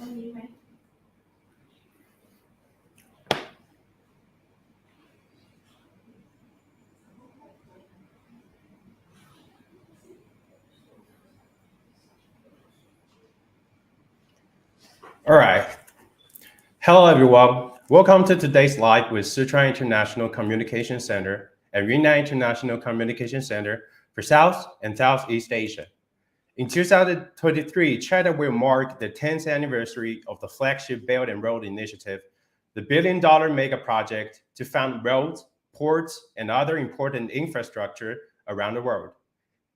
All right. Hello, everyone. Welcome to today's live with Sichuan International Communication Center and Yunnan International Communication Center for South and Southeast Asia. In 2023, China will mark the 10th anniversary of the flagship Belt and Road Initiative, the billion-dollar mega project to fund roads, ports, and other important infrastructure around the world,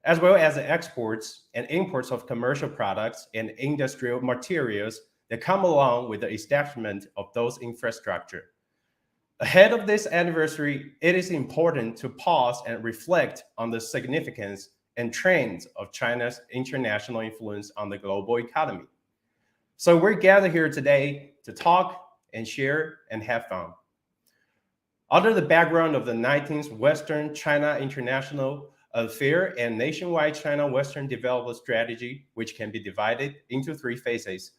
as well as the exports and imports of commercial products and industrial materials that come along with the establishment of those infrastructure. Ahead of this anniversary, it is important to pause and reflect on the significance and trends of China's international influence on the global economy. So we're gathered here today to talk and share and have fun. Under the background of the 19th Western China International Affair and nationwide China-Western development strategy, which can be divided into three phases: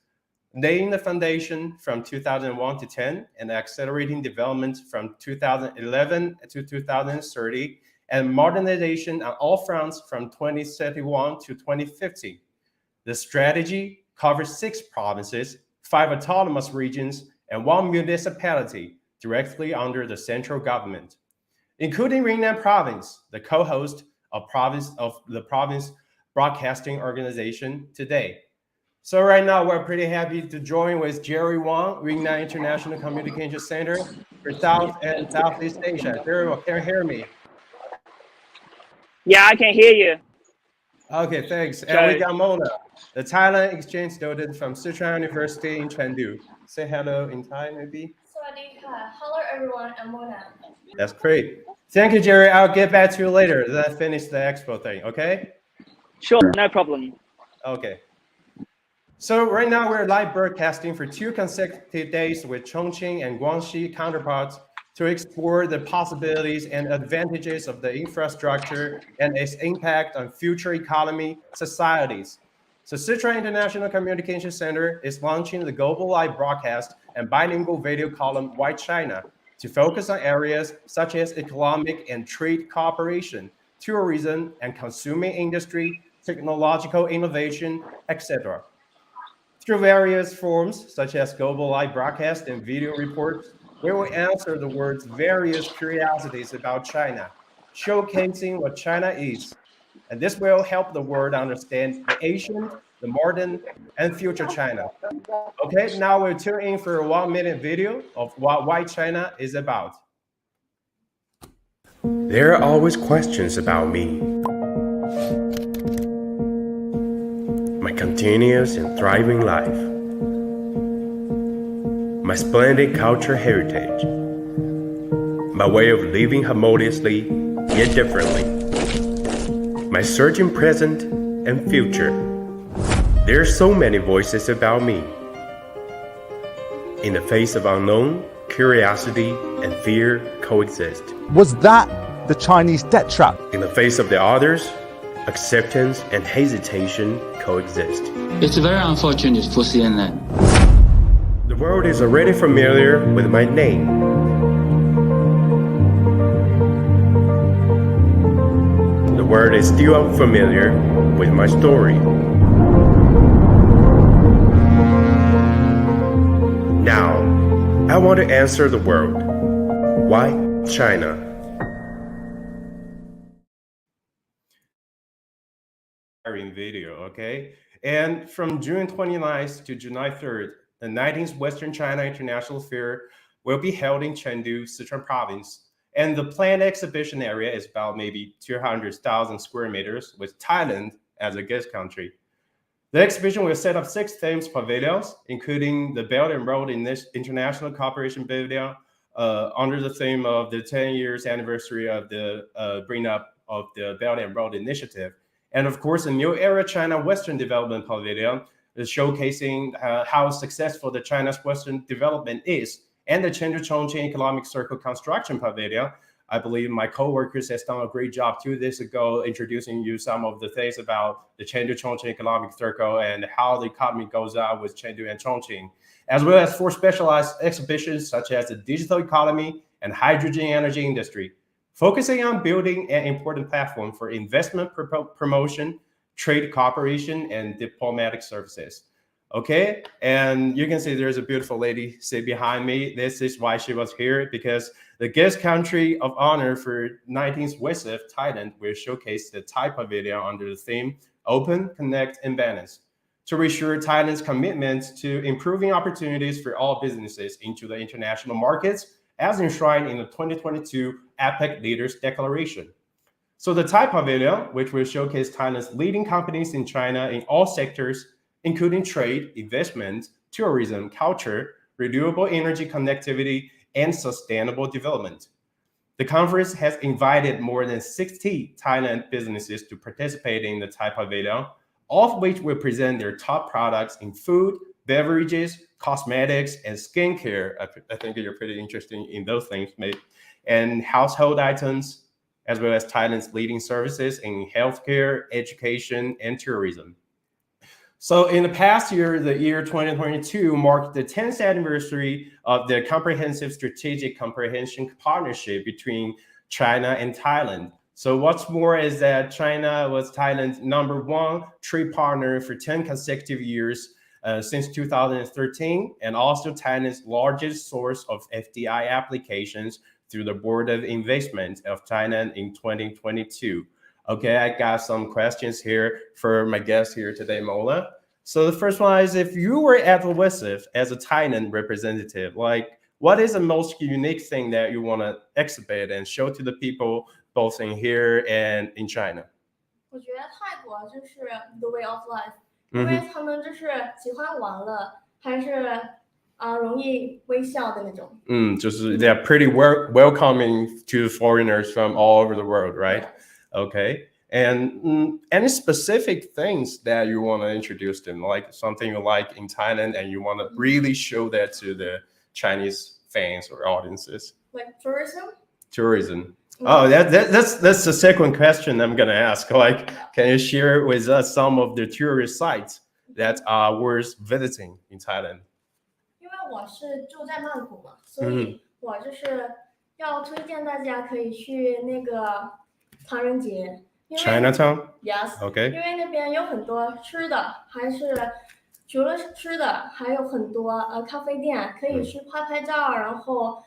laying the foundation from 2001 to 10 and accelerating development from 2011 to 2030, and modernization on all fronts from 2031 to 2050. The strategy covers 6 provinces, 5 autonomous regions, and 1 municipality directly under the central government, including Yunnan Province, the co-host of the province broadcasting organization today. So right now, we're pretty happy to join with Jerry Wang, Yunnan International Communication Center for South and Southeast Asia. Jerry, can you hear me? Yeah, I can hear you. Okay, thanks. And we got Mona, the Thailand exchange student from Sichuan University in Chengdu. Say hello in Thai, maybe. Sawadee-ka. Hello, everyone. I'm Mona. That's great. Thank you, Jerry. I'll get back to you later. Then I finish the expo thing, okay? Sure, no problem. Okay. So right now we're live broadcasting for 2 consecutive days with Chongqing and Guangxi counterparts to explore the possibilities and advantages of the infrastructure and its impact on future economy societies. So Sichuan International Communication Center is launching the global live broadcast and bilingual video column White China to focus on areas such as economic and trade cooperation, tourism and consuming industry, technological innovation, etc. Through various forms, such as global live broadcast and video reports, we will answer the world's various curiosities about China, showcasing what China is. And this will help the world understand the ancient, the modern, and future China. Okay, now we'll tune in for a 1-minute video of what White China is about. There are always questions about me. My continuous and thriving life, my splendid cultural heritage, my way of living harmoniously yet differently, my surging present and future. There are so many voices about me. In the face of unknown, curiosity and fear coexist. Was that the Chinese debt trap? In the face of the others, acceptance and hesitation coexist. It's very unfortunate for CNN. The world is already familiar with my name. The world is still unfamiliar with my story. Now, I want to answer the world. Why China? Video, okay? And from June 29th to July 3rd, the 19th Western China International Fair will be held in Chengdu, Sichuan Province. And the planned exhibition area is about maybe 200,000 square meters with Thailand as a guest country. The exhibition will set up 6 themed pavilions, including the Belt and Road International Cooperation Pavilion, under the theme of the 10 years anniversary of the bring up of the Belt and Road Initiative. And of course, the New Era China Western Development Pavilion is showcasing how successful the China's Western development is. And the Chengdu Chongqing Economic Circle Construction Pavilion I believe my coworkers has done a great job 2 days ago introducing you some of the things about the Chengdu-Chongqing economic circle and how the economy goes on with Chengdu and Chongqing, as well as 4 specialized exhibitions such as the digital economy and hydrogen energy industry, focusing on building an important platform for investment promotion, trade cooperation, and diplomatic services. Okay, and you can see there's a beautiful lady sit behind me. This is why she was here, because the guest country of honor for 19th WISF, Thailand, will showcase the Thai pavilion under the theme Open, Connect, and Balance to reassure Thailand's commitment to improving opportunities for all businesses into the international markets as enshrined in the 2022 APEC Leaders Declaration. So the Thai pavilion, which will showcase Thailand's leading companies in China in all sectors, including trade, investment, tourism, culture, renewable energy connectivity, and sustainable development. The conference has invited more than 60 Thailand businesses to participate in the Thai pavilion, all of which will present their top products in food, beverages, cosmetics, and skincare. I think you're pretty interested in those things, maybe, and household items, as well as Thailand's leading services in healthcare, education, and tourism. So in the past year, the year 2022 marked the 10th anniversary of the Comprehensive Strategic Comprehension Partnership between China and Thailand. So what's more is that China was Thailand's #1 trade partner for 10 consecutive years since 2013, and also Thailand's largest source of FDI applications through the Board of Investment of Thailand in 2022. Okay, I got some questions here for my guest here today, Mola. So the first one is, if you were at the WISF as a Thailand representative, like what is the most unique thing that you want to exhibit and show to the people both in here and in China? 我觉得泰国就是 the way of life，因为他们就是喜欢玩乐，还是容易微笑的那种。就是 they're pretty welcoming to foreigners from all over the world, right? Yes. Okay. And any specific things that you want to introduce them, like something you like in Thailand and you want to really show that to the Chinese fans or audiences? Like tourism. Tourism. Oh, that's the second question I'm gonna ask. Like, can you share with us some of the tourist sites that are worth visiting in Thailand? 因为我是住在曼谷嘛，所以我就是要推荐大家可以去那个唐人街。Chinatown? Yes. Okay. 因为那边有很多吃的，还是除了吃的，还有很多咖啡店可以去拍照，然后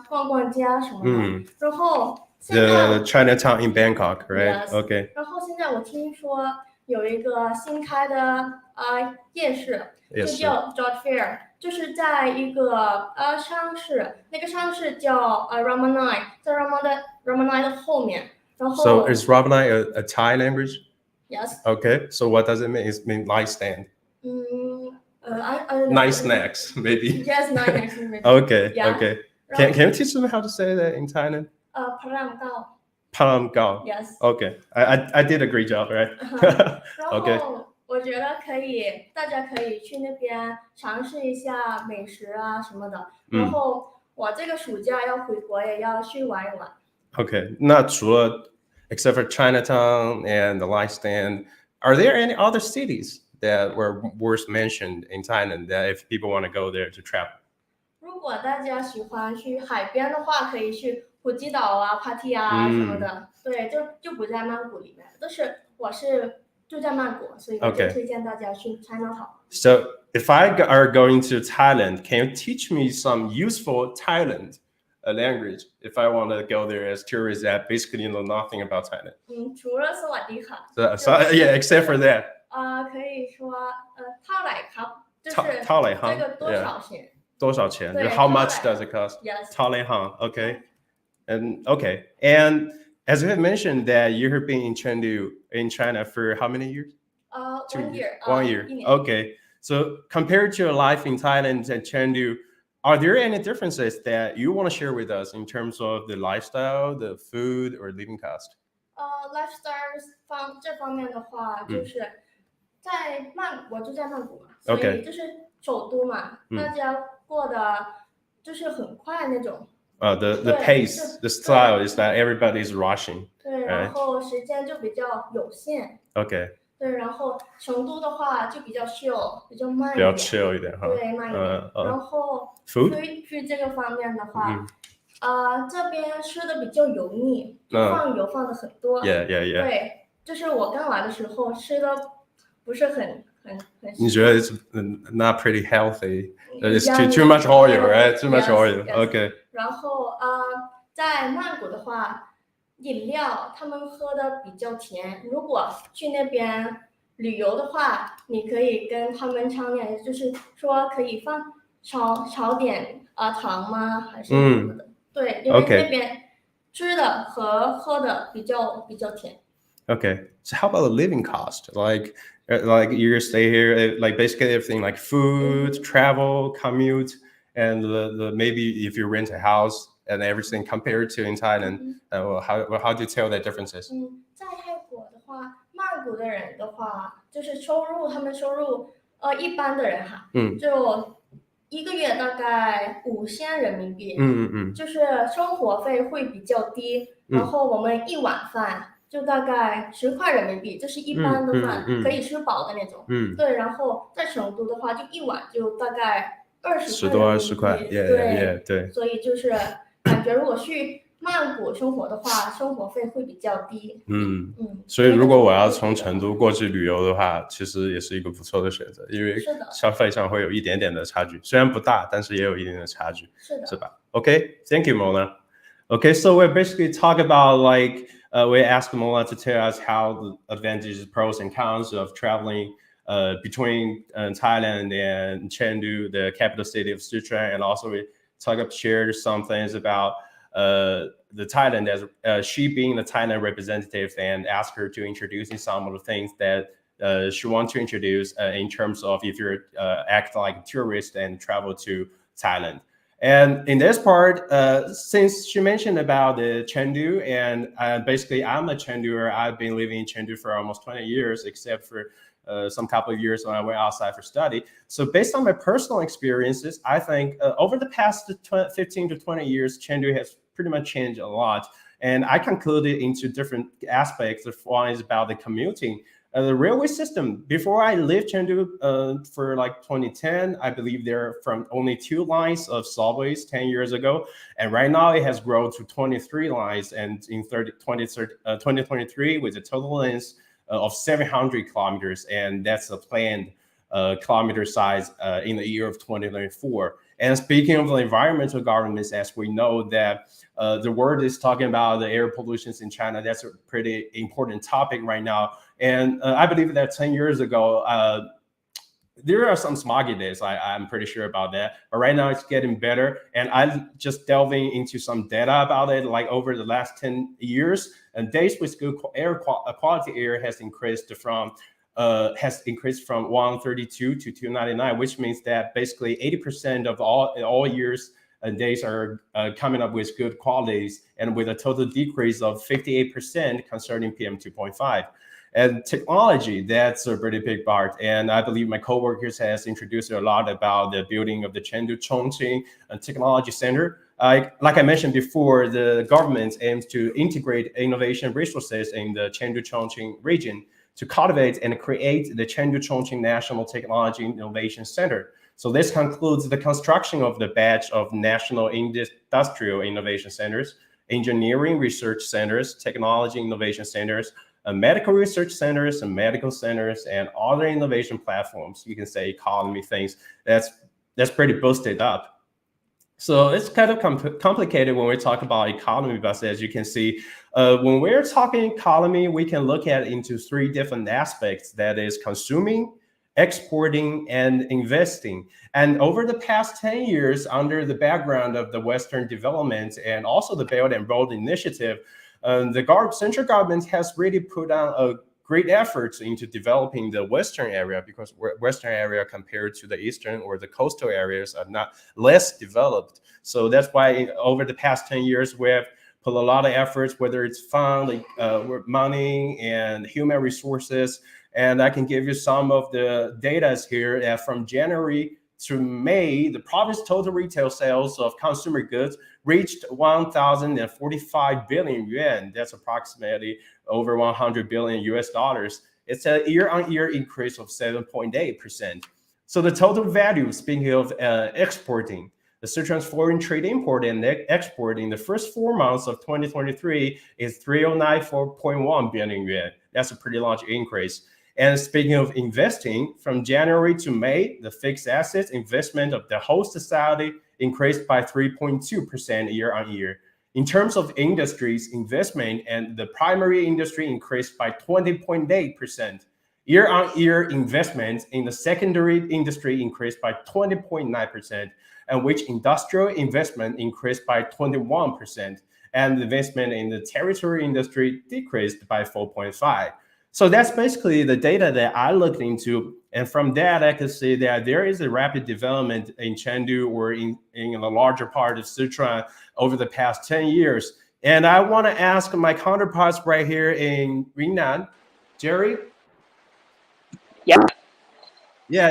逛逛街什么的。然后现在 The Chinatown in Bangkok, right? Yes. Okay. 然后现在我听说有一个新开的夜市，就叫 Joint Fair， 就是在一个商市，那个商市叫Ramanai， 在 Ramanai 的后面。然后 So is Ramanai a Thai language? Yes. Okay. So what does it mean? It means nice stand. I don't know. Nice snacks, maybe. Yes, nice snacks. Maybe. Okay. Yeah. Okay. Can you teach me how to say that in Thailand? พระรามเก้า Palam Gao. Yes. Okay. I did a great job, right? 然后我觉得大家可以去那边尝试一下美食什么的。然后我这个暑假要回国，也要去玩一玩。Okay. 那除了 except for Chinatown and the light stand, are there any other cities that were worth mentioned in Thailand that if people want to go there to travel? 如果大家喜欢去海边的话，可以去普吉岛芭提雅什么的。对，就不在曼谷里面。但是我是住在曼谷，所以我就推荐大家去 Chinatown。So if I are going to Thailand, can you teach me some useful Thailand language if I want to go there as tourists that basically know nothing about Thailand? 除了สวัสดีค่ะ So yeah, except for that. 可以说เท่าไหร่ครับ，就是เท่าไหร่ครับ 这个多少钱？多少钱? 对 How much เท่าไหร่ does it cost? Yes. เท่าไหร่ฮะ Okay. And as you have mentioned that you have been in Chengdu in China for how many years? 1 year. 1 year. 1年 Okay. So compared to your life in Thailand and Chengdu, are there any differences that you want to share with us in terms of the lifestyle, the food, or living cost? lifestyle 这方面的话，就是我住在曼谷嘛，所以就是首都嘛，大家过得就是很快那种， the 对 pace, 是 the style is that everybody's rushing. 对，然后时间就比较有限。 Okay, 对，然后成都的话就比较 chill， 比较慢比较一点。 chill 一点哈。对，慢一点。然后 food? 去这个方面的话，这边吃的比较油腻，就放油放的很多。Yeah. 对，就是我刚来的时候吃的不是很你觉得 it's not pretty healthy? It's Yummy. too much oil, right? Too much Yes, oil. yes. Okay. 然后在曼谷的话，饮料他们喝的比较甜。如果去那边旅游的话，你可以跟他们商量，就是说可以放少点糖吗？还是什么的？对，因为 Okay. 那边吃的和喝的比较甜。 Okay. So how about the living cost? Like you stay here, like basically everything like food, travel, commute, and the maybe if you rent a house and everything compared to in Thailand, how do you tell the differences? 在泰国的话，曼谷的人的话，就是他们收入一般的人哈，就一个月大概5000人民币，就是生活费会比较低，然后我们一碗饭就大概10块人民币，这是一般的饭，可以吃饱的那种。对，然后在成都的话，就一碗就大概20块人民币。对，所以就是感觉如果去曼谷生活的话，生活费会比较低。所以如果我要从成都过去旅游的话，其实也是一个不错的选择，因为消费上会有一点点的差距，虽然不大，但是也有一定的差距，是吧？ Okay, thank you, Mona. Okay, so we're basically talk about like we asked Mona to tell us how the advantages, pros, and cons of traveling between Thailand and Chengdu, the capital city of Sichuan, and also we shared some things about the Thailand as she being the Thailand representative, and ask her to introduce some of the things that she wants to introduce in terms of if you're acting like a tourist and travel to Thailand. And in this part, since she mentioned about the Chengdu, and basically I'm a Chengduer. I've been living in Chengdu for almost 20 years, except for some couple of years when I went outside for study. So based on my personal experiences, I think over the past 15 to 20 years, Chengdu has pretty much changed a lot. And I concluded into different aspects. One is about the commuting. The railway system, before I lived Chengdu for like 2010, I believe there from only 2 lines of subways 10 years ago. And right now it has grown to 23 lines. And in 2023, with a total length of 700 kilometers. And that's a planned kilometer size in the year of 2024. And speaking of the environmental governance, as we know that the world is talking about the air pollution in China, that's a pretty important topic right now. And I believe that 10 years ago, there are some smoggy days. I'm pretty sure about that. But right now it's getting better. And I'm just delving into some data about it, like over the last 10 years. And days with good quality air has increased from 132 to 299, which means that basically 80% of all years and days are coming up with good qualities, and with a total decrease of 58% concerning PM 2.5. And technology, that's a pretty big part. And I believe my coworkers has introduced a lot about the building of the Chengdu Chongqing Technology Center. Like I mentioned before, the government aims to integrate innovation resources in the Chengdu Chongqing region to cultivate and create the Chengdu Chongqing National Technology Innovation Center. So this concludes the construction of the batch of national industrial innovation centers, engineering research centers, technology innovation centers, medical research centers, and medical centers, and other innovation platforms. You can say economy things. That's pretty boosted up. So it's kind of complicated when we talk about economy, but as you can see, when we're talking economy, we can look at it into 3 different aspects. That is consuming, exporting, and investing. And over the past 10 years, under the background of the Western development and also the Belt and Road Initiative, the central government has really put on a great efforts into developing the Western area, because Western area compared to the Eastern or the coastal areas are not less developed. So that's why over the past 10 years, we have put a lot of efforts, whether it's fund, money and human resources. And I can give you some of the data here from January to May, the province's total retail sales of consumer goods reached 1,045 billion yuan. That's approximately over 100 billion US dollars. It's a year-on-year increase of 7.8%. So the total value, speaking of exporting, the Sichuan's foreign trade import and export in the first 4 months of 2023 is 309.1 billion yuan. That's a pretty large increase. And speaking of investing, from January to May, the fixed assets investment of the whole society increased by 3.2% year on year. In terms of industries, investment and the primary industry increased by 20.8%. Year-on-year investment in the secondary industry increased by 20.9%, and which industrial investment increased by 21%, and investment in the territory industry decreased by 4.5%. So that's basically the data that I looked into. And from that, I could see that there is a rapid development in Chengdu or in a larger part of Sichuan over the past 10 years. And I want to ask my counterparts right here in Yunnan, Jerry. Yeah. Yeah,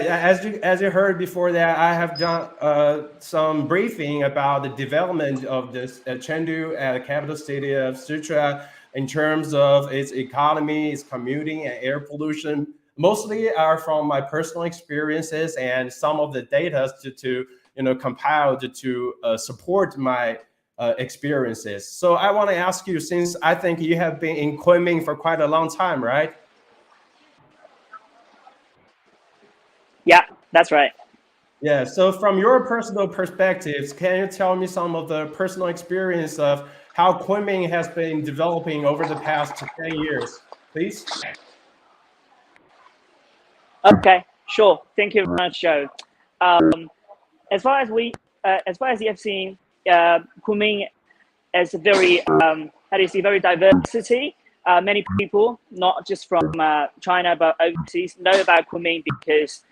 as you heard before that, I have done some briefing about the development of this Chengdu, the capital city of Sichuan, in terms of its economy, its commuting, and air pollution. Mostly are from my personal experiences and some of the data to compiled to support my experiences. So I want to ask you, since I think you have been in Kunming for quite a long time, right? Yeah, that's right. Yeah, so from your personal perspectives, can you tell me some of the personal experience of how Kunming has been developing over the past 10 years, please? Okay, sure. Thank you very much, Joe. As far as you have seen, Kunming is a very, very diverse city. Many people, not just from China but overseas, know about Kunming because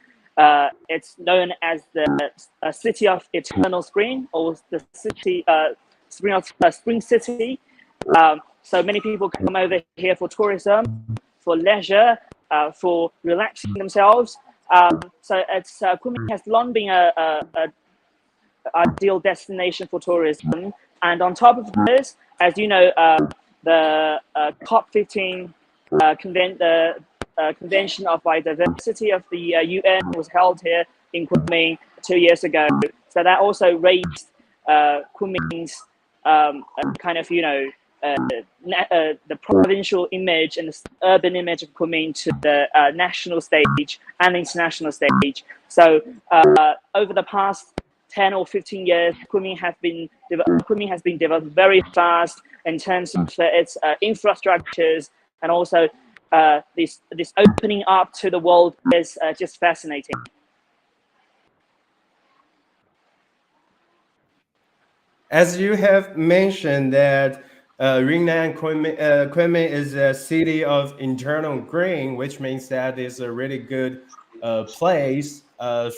it's known as the city of eternal spring, or the spring city. So many people come over here for tourism, for leisure, for relaxing themselves. So Kunming has long been a ideal destination for tourism. And on top of this, as you know, the COP15 Convention of Biodiversity of the UN was held here in Kunming 2 years ago. So that also raised Kunming's the provincial image and the urban image of Kunming to the national stage and international stage. So over the past 10 or 15 years, Kunming has been developed very fast in terms of its infrastructures, and also this opening up to the world is just fascinating. As you have mentioned that Yunnan Kunming is a city of internal green, which means that it's a really good place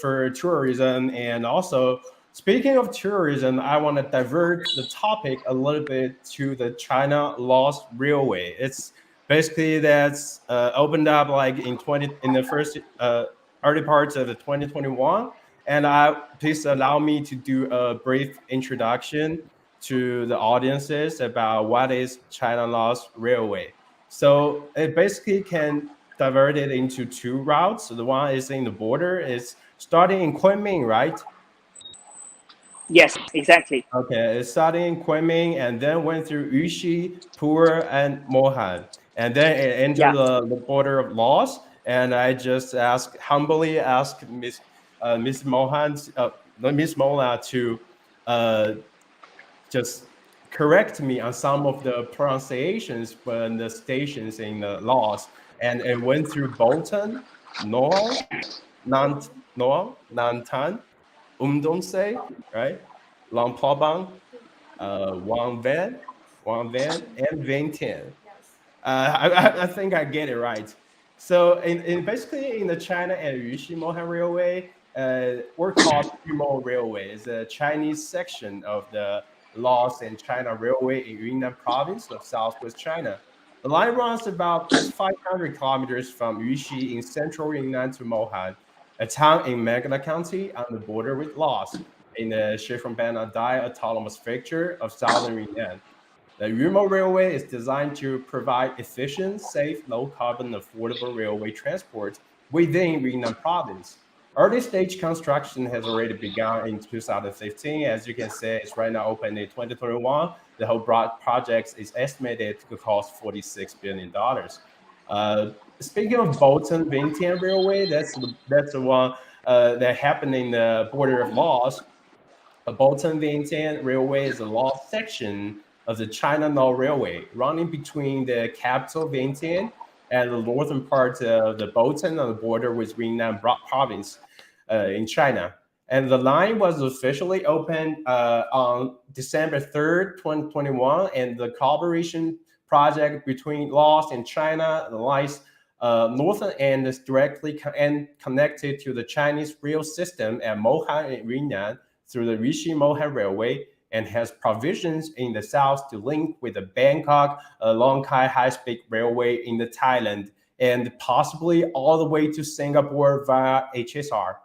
for tourism. And also, speaking of tourism, I want to divert the topic a little bit to the China-Laos Railway. It's basically that's opened up like in the first early parts of the 2021. And please allow me to do a brief introduction to the audiences about what is China-Laos Railway. So it basically can divert it into two routes. So the one is in the border, is starting in Kunming, right? Yes, exactly. Okay, it's starting in Kunming and then went through Yuxi, Pu'er, and Mohan. And then it entered the border of Laos. And I just humbly ask Miss Mohan to just correct me on some of the pronunciations for the stations in the Laos. And it went through Bolton, Noel, Nantan, Umdonse, right? Long Prabang, Wang Van, and Vientiane. I think I get it right. So basically in the China and Yuxi Mohan Railway, we're called Yunnan Railway. It's a Chinese section of the Laos and China Railway in Yunnan Province of Southwest China. The line runs about just 500 kilometers from Yuxi in central Yunnan to Mohan. a town in Magna County on the border with Laos in the Sichuan autonomous prefecture of southern Yunnan. The Yunnan Railway is designed to provide efficient, safe, low-carbon, affordable railway transport within Yunnan Province. Early stage construction has already begun in 2015. As you can see, it's right now open in 2021. The whole project is estimated to cost $46 billion. Speaking of Bolton-Vientiane Railway, that's the one that happened in the border of Laos. The Bolton-Vientiane Railway is a lost section of the China-Laos Railway, running between the capital Vientiane and the northern part of the Bolton on the border with Yunnan Province in China. And the line was officially opened on December 3rd, 2021, and the collaboration project between Laos and China lies northern end is directly connected to the Chinese rail system at Mohan and Yunnan through the Rishi-Mohan Railway, and has provisions in the south to link with the Bangkok Long Kai high-speed railway in the Thailand, and possibly all the way to Singapore via HSR.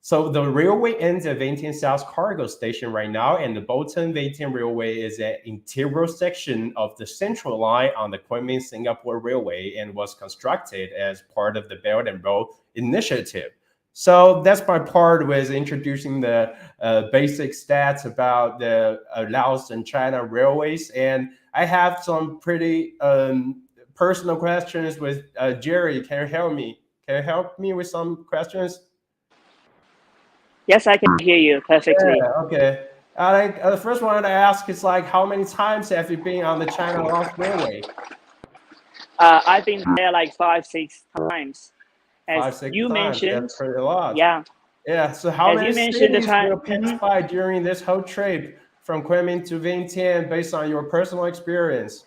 So the railway ends at Vientiane South Cargo Station right now, and the Bolton-Vientiane Railway is an integral section of the Central Line on the Kunming-Singapore Railway and was constructed as part of the Belt and Road Initiative. So that's my part with introducing the basic stats about the Laos and China railways. And I have some pretty personal questions with Jerry. Can you help me? Can you help me with some questions? Yes, I can hear you perfectly. Yeah, okay. The first one I ask is like, how many times have you been on the China-Laos Railway? I've been there like 5-6 times. As 5-6 you times. mentioned, That's pretty a lot. yeah. Yeah. So how As many you mentioned, cities will pass by during this whole trip from Kunming to Vientiane, based on your personal experience?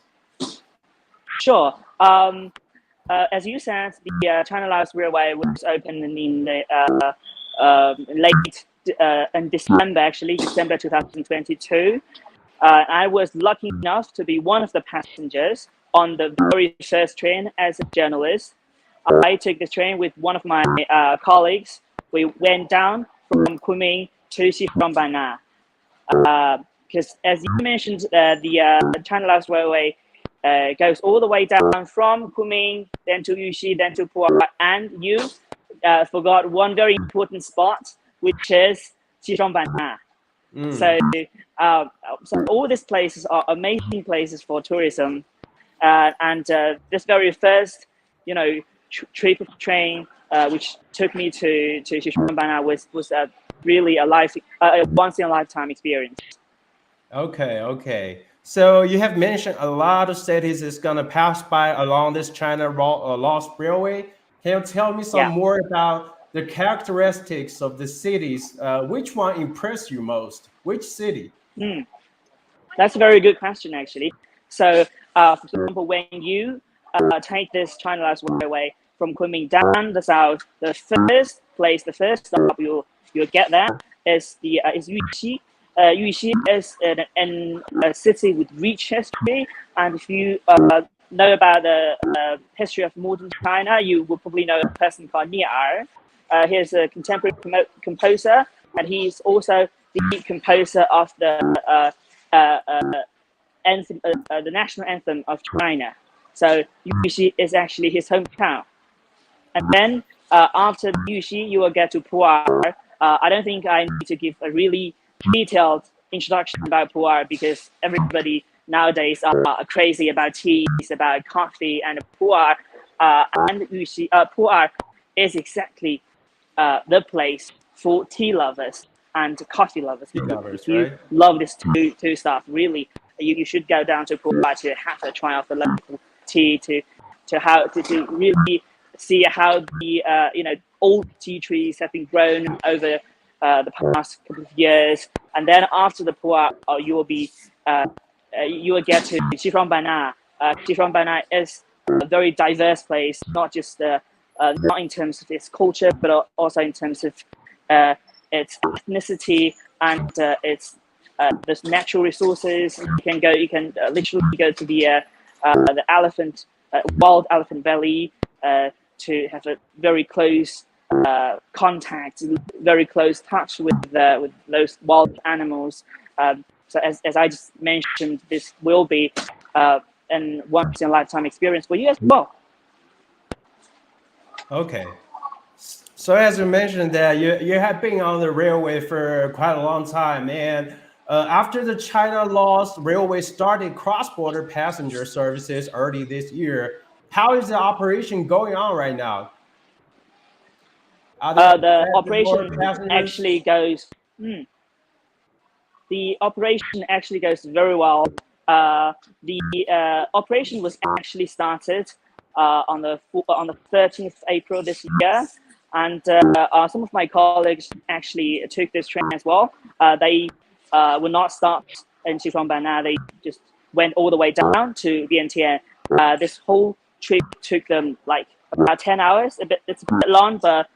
Sure. As you said, the China-Laos Railway was opened in the late in December, actually, December 2022. I was lucky enough to be one of the passengers on the very first train as a journalist. I took the train with one of my colleagues. We went down from Kunming to Sichuan. Because as you mentioned, the China-Laos Railway goes all the way down from Kunming, then to Yuxi, then to Pu'er, and you forgot one very important spot, which is Sichuan. So all these places are amazing places for tourism, and this very first, trip of train, which took me to Sichuan was really a once in a lifetime experience. Okay. So you have mentioned a lot of cities is gonna pass by along this China-Laos Railway. Can you tell me some more about the characteristics of the cities? Which one impressed you most? Which city? That's a very good question, actually. So, for example, when you take this China-Laos Railway from Kunming down the south, the first stop you'll get there is Yuxi. Yuxi is a city with rich history, and if you know about the history of modern China, you will probably know a person called Nie Er. He's a contemporary composer, and he's also the composer of the anthem, the national anthem of China. So Yuxi is actually his hometown. And then after Yuxi, you will get to Pu'er. I don't think I need to give a really detailed introduction about Pu'er, because everybody nowadays are crazy about teas, about coffee, and Pu'er and Yuxi. Pu'er is exactly the place for tea lovers and coffee lovers. If you love this two stuff, really, you should go down to Pu'er to have a try of the local tea, to really see how the old tea trees have been grown over the past couple of years. And then after the Pu'er, you will get to Sichuan. Sichuan is a very diverse place, not just not in terms of its culture, but also in terms of its ethnicity and its natural resources. You can literally go to the wild elephant valley to have a very close contact, very close touch with those wild animals. So as I just mentioned, this will be an once in a lifetime experience for you as well. Okay. So as you mentioned that you have been on the railway for quite a long time, and after the China-Laos Railway started cross-border passenger services early this year, how is the operation going on right now? The operation actually goes. The operation actually goes very well. The operation was actually started on the 13th of April this year, and some of my colleagues actually took this train as well. They will not stop in Sichuan Bana. They just went all the way down to Vientiane. This whole trip took them like about 10 hours. It's a bit long, but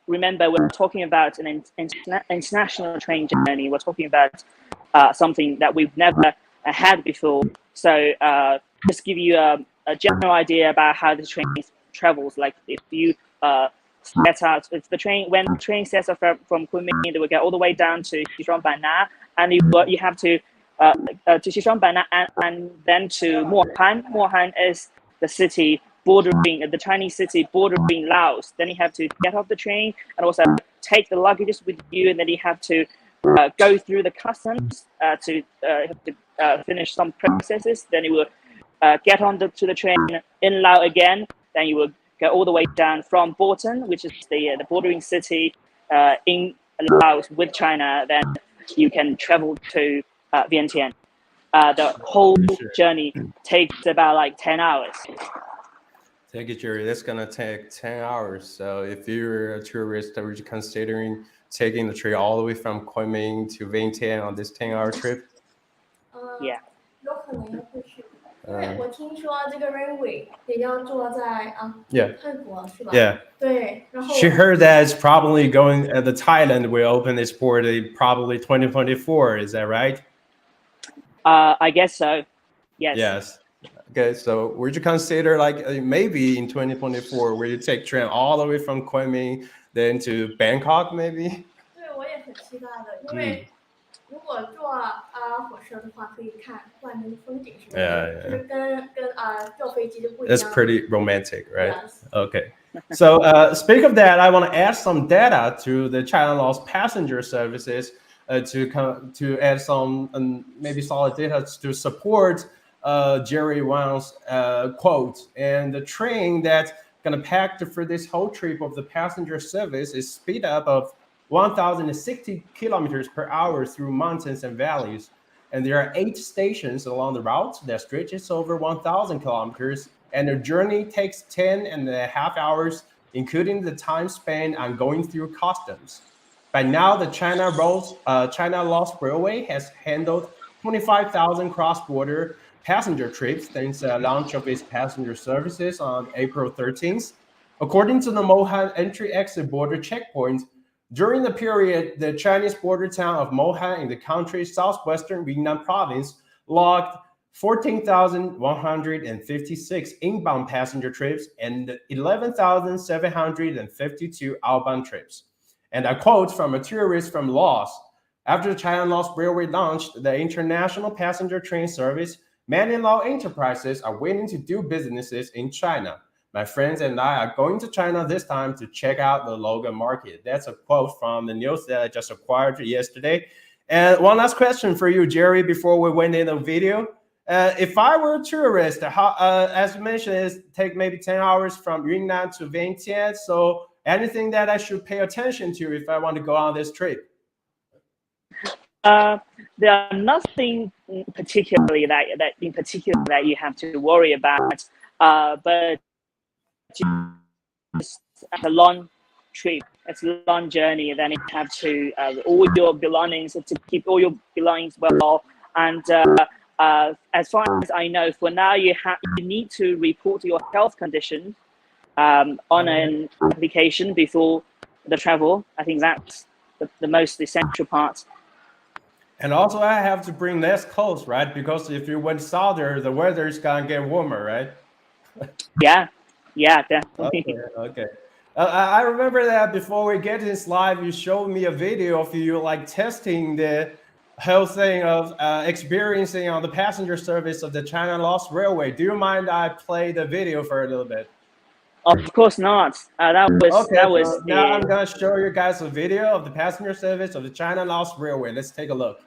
remember, we're talking about an international train journey. We're talking about something that we've never had before. So just give you a general idea about how the train travels. Like if you set out, when the train sets off from Kunming, they will get all the way down to Sichuan Bana, and you have to Sichuan Bana and then to Mohan. Mohan is the city bordering the Chinese city bordering Laos. Then you have to get off the train and also take the luggages with you, and then you have to go through the customs to finish some processes. Then you will get onto the train in Laos again. Then you will go all the way down from Borton, which is the bordering city in Laos with China. Then you can travel to Vientiane. The whole journey takes about like 10 hours. Thank you, Jerry. That's gonna take 10 hours. So if you're a tourist, are you considering taking the train all the way from Kunming to Vientiane on this 10-hour trip? Yeah. 有可能要会去，因为我听说这个 railway 也要坐在泰国是吧？ Yeah. 对，然后 She heard that it's probably going. The Thailand will open its port probably 2024. Is that right? I guess so. Yes. Yes. Okay, so would you consider like maybe in 2024 where you take train all the way from Kunming then to Bangkok maybe? 对我也很期待的，因为如果坐火车的话，可以看外面的风景什么的，就是跟坐飞机就不一样。That's pretty romantic, right? Yes. Okay. So speak of that, I want to add some data to the China-Laos passenger services to add some maybe solid data to support Jerry Wang's quote. And the train that's gonna pack for this whole trip of the passenger service is speed up of 1,060 kilometers per hour through mountains and valleys. And there are 8 stations along the route that stretches over 1,000 kilometers. And the journey takes 10.5 hours, including the time spent on going through customs. By now, the China-Laos Railway has handled 25,000 cross-border passenger trips since the launch of its passenger services on April 13th. According to the Mohan entry-exit border checkpoint, during the period, the Chinese border town of Mohan in the country's southwestern Yunnan Province logged 14,156 inbound passenger trips and 11,752 outbound trips. And I quote from a tourist from Laos: after the China-Laos Railway launched the international passenger train service, many Lao enterprises are willing to do businesses in China. My friends and I are going to China this time to check out the local market. That's a quote from the news that I just acquired yesterday. And one last question for you, Jerry, before we went in the video. If I were a tourist, as you mentioned, it take maybe 10 hours from Yunnan to Vientiane. So anything that I should pay attention to if I want to go on this trip? There are nothing particularly that you have to worry about. But it's a long trip. It's a long journey. Then you have to all your belongings to keep all your belongings well. And as far as I know, for now you need to report your health condition on an application before the travel. I think that's the most essential part. And also, I have to bring less clothes, right? Because if you went southern, the weather is gonna get warmer, right? Yeah, definitely. Okay. I remember that before we get this live, you showed me a video of you like testing the whole thing of experiencing on the passenger service of the China-Laos Railway. Do you mind I play the video for a little bit? Of course not. That was Now I'm gonna show you guys a video of the passenger service of the China-Laos Railway. Let's take a look.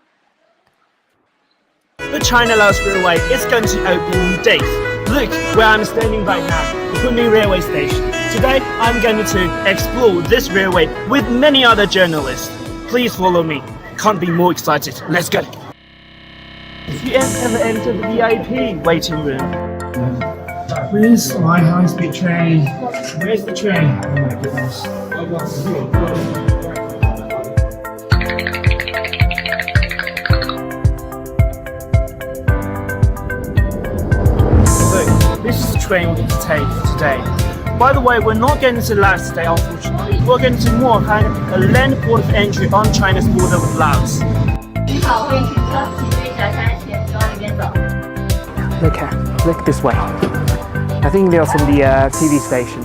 The China-Laos Railway is going to open in days. Look where I'm standing right now, the Kunming Railway Station. Today, I'm going to explore this railway with many other journalists. Please follow me. Can't be more excited. Let's go. If you ever enter the VIP waiting room. Where's my high-speed train? Where's the train? Oh my goodness. This is the train we're going to take today. By the way, we're not going to Laos today, unfortunately. We're going to Mohan, a land port of entry on China's border with Laos. Look this way. I think they're from the TV station.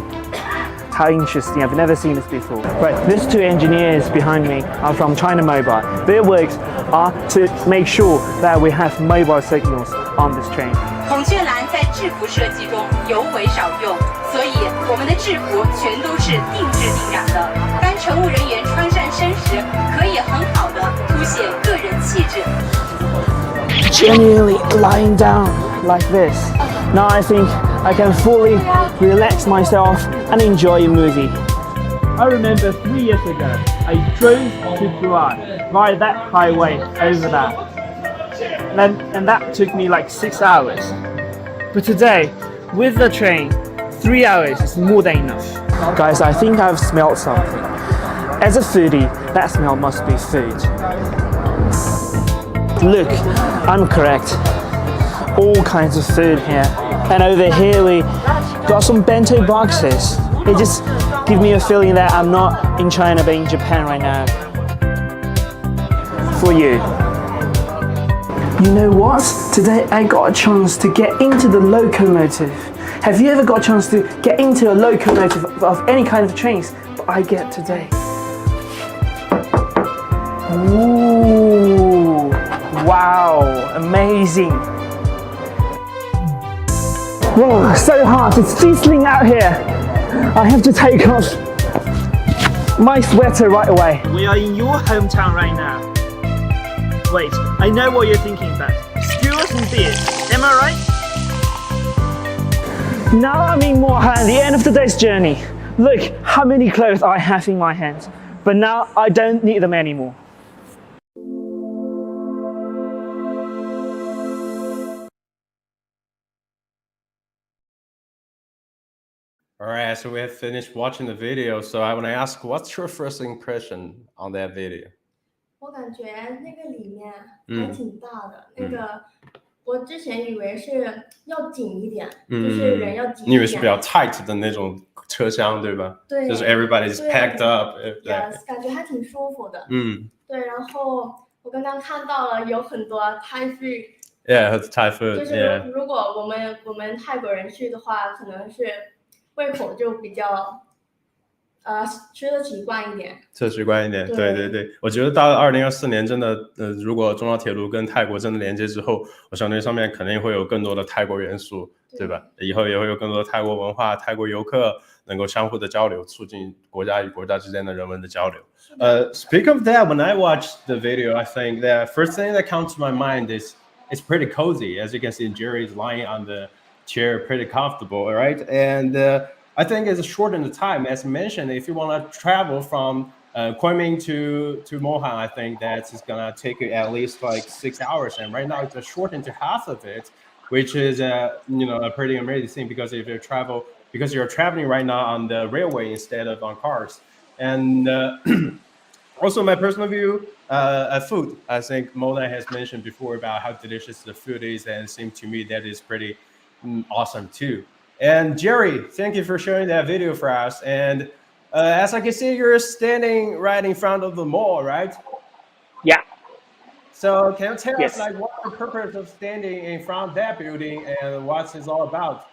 How interesting, I've never seen this before. Right, these two engineers behind me are from China Mobile. Their works are to make sure that we have mobile signals on this train. 孔雀蓝在制服设计中尤为少用，所以我们的制服全都是定制定染的。当乘务人员穿上身时，可以很好的凸显个人气质。Genuinely lying down like this. Now I think I can fully relax myself and enjoy a movie. I remember 3 years ago, I drove to Sichuan via that highway over there. And that took me like 6 hours. But today, with the train, 3 hours is more than enough. Guys, I think I've smelled something. As a foodie, that smell must be food. Look, I'm correct. All kinds of food here. And over here we got some bento boxes. It just gives me a feeling that I'm not in China but in Japan right now. For you. You know what? Today I got a chance to get into the locomotive. Have you ever got a chance to get into a locomotive of any kind of trains? But I get today. Ooh, wow, amazing. Whoa, so hot, it's sizzling out here. I have to take off my sweater right away. We are in your hometown right now. Wait, I know what you're thinking about. Skewers and beers, am I right? Now I'm in Mohan, the end of today's journey. Look how many clothes I have in my hands. But now I don't need them anymore. All right, so we have finished watching the video. So I want to ask, what's your first impression on that video? 我感觉那个里面还挺大的，那个我之前以为是要紧一点，就是人要紧一点。你以为是比较 tight 的那种车厢，对吧？对，就是 everybody's packed up。Yes， 感觉还挺舒服的。对，然后我刚刚看到了有很多 Thai food。Yeah， Thai food。就是如果我们泰国人去的话，可能是胃口就比较。吃的习惯一点，对，我觉得到2024年真的，如果中央铁路跟泰国真的连接之后，我相信上面肯定会有更多的泰国元素，对吧？以后也会有更多的泰国文化、泰国游客能够相互的交流，促进国家与国家之间的人文的交流。Speak of that, when I watched the video, I think the first thing that comes to my mind is it's pretty cozy. As you can see, Jerry is lying on the chair, pretty comfortable, right? And I think it's shortened the time. As mentioned, if you want to travel from Kunming to Mohan, I think that's going to take you at least like 6 hours. And right now it's shortened to half of it, which is a pretty amazing thing because you're traveling right now on the railway instead of on cars. And also my personal view, food. I think Mona has mentioned before about how delicious the food is, and it seemed to me that is pretty awesome too. And Jerry, thank you for sharing that video for us. And as I can see, you're standing right in front of the mall, right? Yeah. So can you tell us like what's the purpose of standing in front of that building and what it's all about?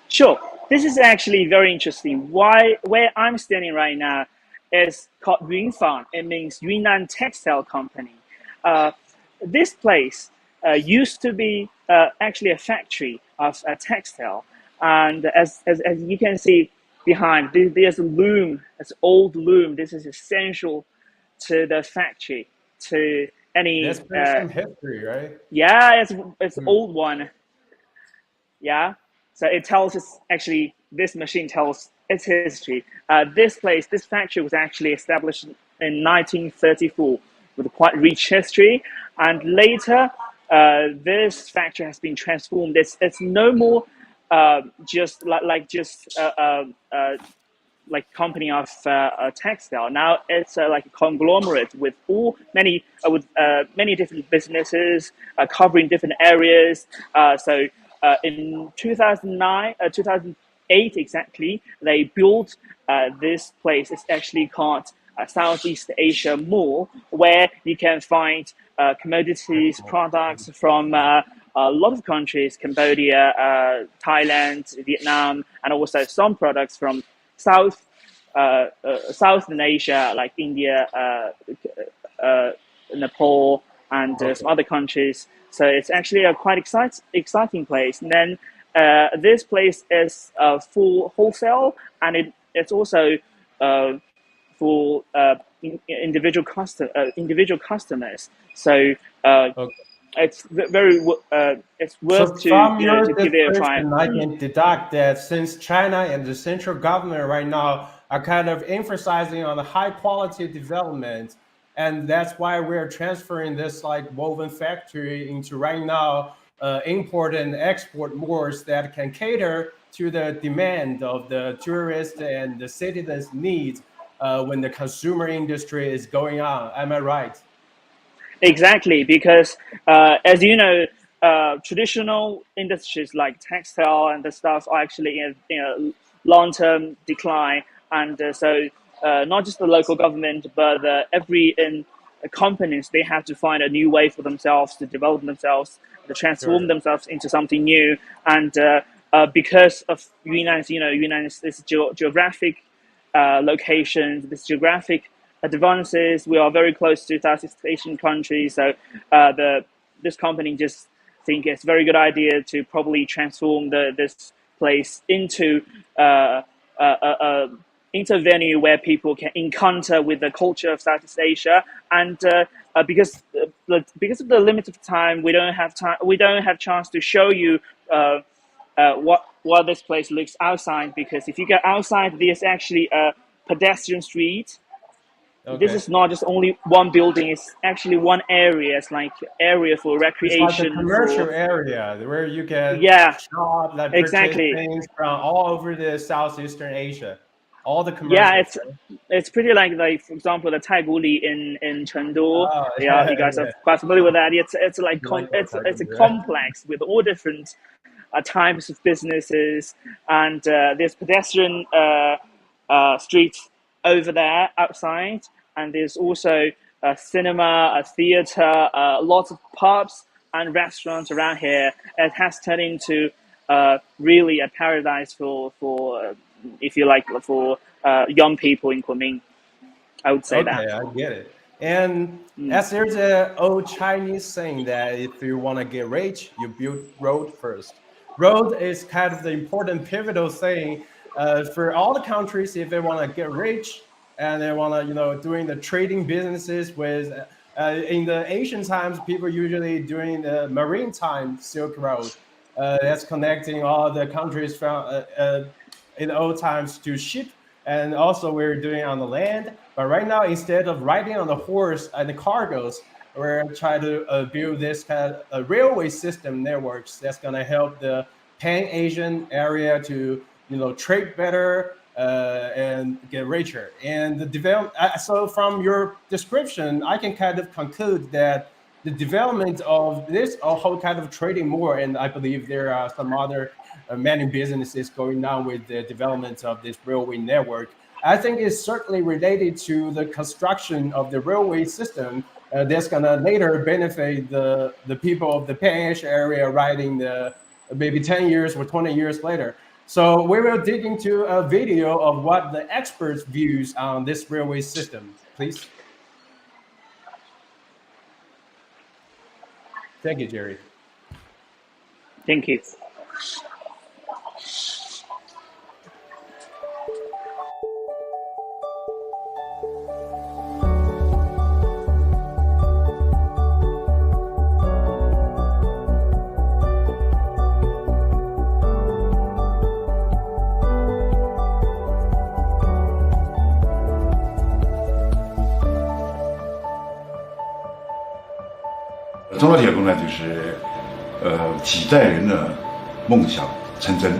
Sure. this is actually very interesting. Where I'm standing right now is called Yunfang. It means Yunnan Textile Company. This place used to be actually a factory of a textile, and as you can see behind, there's a loom. It's old loom. This is essential to the factory, to any. That's some history, right? Yeah, it's old one. Yeah, so it tells us actually. This machine tells its history. This factory was actually established in 1934 with quite rich history, and later this factory has been transformed. It's no more just like company of textile. Now it's like a conglomerate with many different businesses covering different areas. So in 2008 exactly, they built this place. It's actually called Southeast Asia Mall, where you can find commodities, products from a lot of countries: Cambodia, Thailand, Vietnam, and also some products from Southern Asia, like India, Nepal, and some other countries. So it's actually a quite exciting place. And then this place is full wholesale, and it's also for individual customers. So it's it's worth So from to your give it a try. description, I can deduct that since China and the central government right now are kind of emphasizing on the high quality development, and that's why we're transferring this like woven factory into right now import and export malls that can cater to the demand of the tourists and the citizens' needs when the consumer industry is going on. Am I right? Exactly, because as you know, traditional industries like textile and the stuff are actually in a long-term decline, and so not just the local government, but every companies, they have to find a new way for themselves to develop themselves, to transform themselves into something new, and because of Yunnan's this geographic locations, this geographic advances. We are very close to Southeast Asian countries, so this company just think it's a very good idea to probably transform this place into a venue where people can encounter with the culture of Southeast Asia, and because of the limited time, we don't have chance to show you what this place looks outside. Because if you go outside, there's actually a pedestrian street. Okay. This is not just only one building; it's actually one area. It's like area for It's recreation, like a commercial area where you can shop, like exactly. purchase things from all over the Southeastern Asia. All the commercials. Yeah, it's pretty like for example the Taiguli in Chengdu. Oh, Yeah, you guys are quite familiar with that. It's like it's a complex with all different types of businesses, and there's pedestrian streets over there outside, and there's also a cinema, a theater, lots of pubs and restaurants around here. It has turned into really a paradise for if you like, for young people in Kunming. I would say that. Okay, I get it. And as there's an old Chinese saying that if you want to get rich, you build road first. Road is kind of the important pivotal thing for all the countries if they want to get rich and they want to, doing the trading businesses with. In the ancient times, people usually doing the maritime Silk Road. That's connecting all the countries from in the old times to ship, and also we're doing on the land. But right now, instead of riding on the horse and the cargoes, we're trying to build this kind of railway system networks that's going to help the Pan-Asian area to trade better and get richer. And the develop. So from your description, I can kind of conclude that the development of this whole kind of trading more, and I believe there are some other many businesses going on with the development of this railway network. I think it's certainly related to the construction of the railway system that's going to later benefit the people of the Pan-Asia area riding maybe 10 years or 20 years later. So we will dig into a video of what the experts' views on this railway system, please. Thank you, Jerry. Thank you.《中老铁路》呢，就是几代人的梦想成真，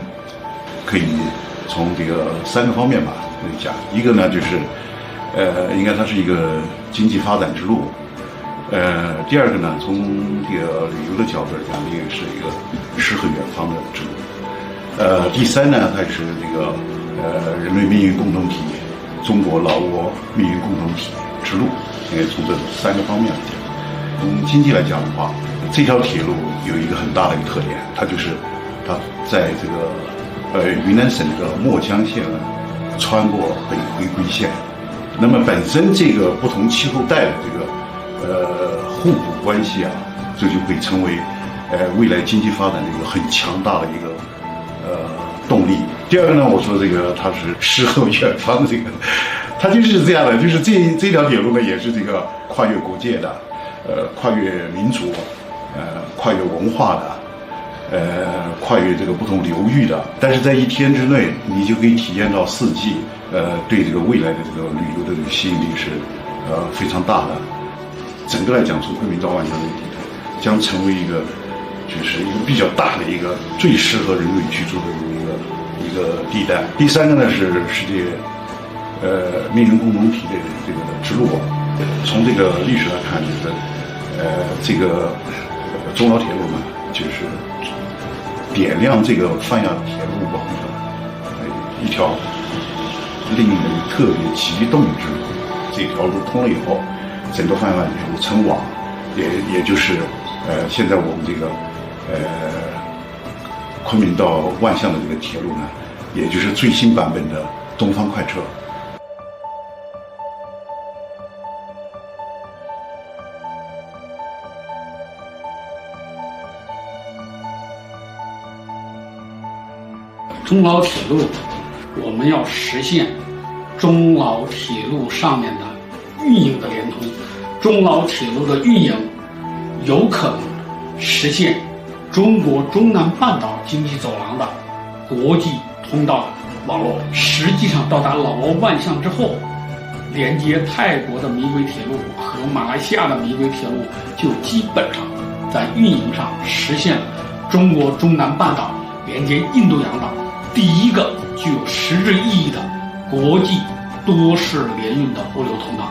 可以从这个3个方面吧来讲。一个呢，就是应该它是一个经济发展之路。第二个呢，从这个旅游的角度来讲，这个是一个诗和远方的之路。第三呢，它是这个人类命运共同体，中国老挝命运共同体之路。应该从这3个方面来讲。从经济来讲的话，这条铁路有一个很大的一个特点，它就是它在这个云南省的墨江县穿过北回归线。那么本身这个不同气候带的这个互补关系啊，这就会成为未来经济发展的一个很强大的一个动力。第二个呢，我说这个它是诗和远方的这个，它就是这样的，就是这条铁路呢也是这个跨越国界的。跨越民族，跨越文化的，跨越这个不同流域的，但是在1天之内，你就可以体验到4季，对这个未来的这个旅游的这个吸引力是非常大的。整个来讲，从昆明到万象这个地带，将成为一个就是一个比较大的一个最适合人类居住的一个地带。第3个呢是世界命运共同体的这个之路。从这个历史来看，就是这个中老铁路呢，就是点亮这个泛亚铁路网的一条令人特别激动之路。这条路通了以后，整个泛亚铁路成网，也就是现在我们这个昆明到万象的这个铁路呢，也就是最新版本的东方快车。中老铁路，我们要实现中老铁路上面的运营的联通。中老铁路的运营有可能实现中国中南半岛经济走廊的国际通道网络。实际上到达老挝万象之后，连接泰国的迷轨铁路和马来西亚的迷轨铁路就基本上在运营上实现了中国中南半岛连接印度洋岛第一个具有实质意义的国际多式联运的物流通道。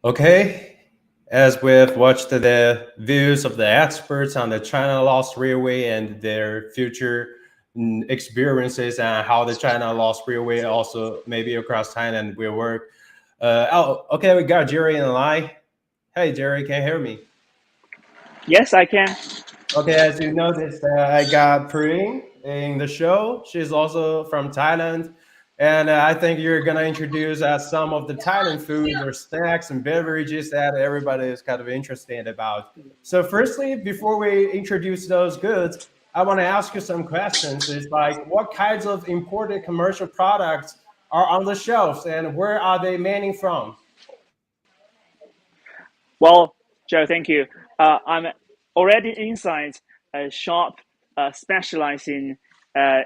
Okay, as we've watched the views of the experts on the China-Laos Railway and their future experiences and how the China-Laos Railway also maybe across Thailand will work. Okay, we got Jerry in the line. Hey, Jerry, can you hear me? Yes, I can. Okay, as you noticed, I got Preen in the show. She's also from Thailand. And I think you're going to introduce some of the Thailand foods or snacks and beverages that everybody is kind of interested about. So firstly, before we introduce those goods, I want to ask you some questions. It's like, what kinds of imported commercial products are on the shelves and where are they mainly from? Well, Joe, thank you. I'm already inside a shop specializing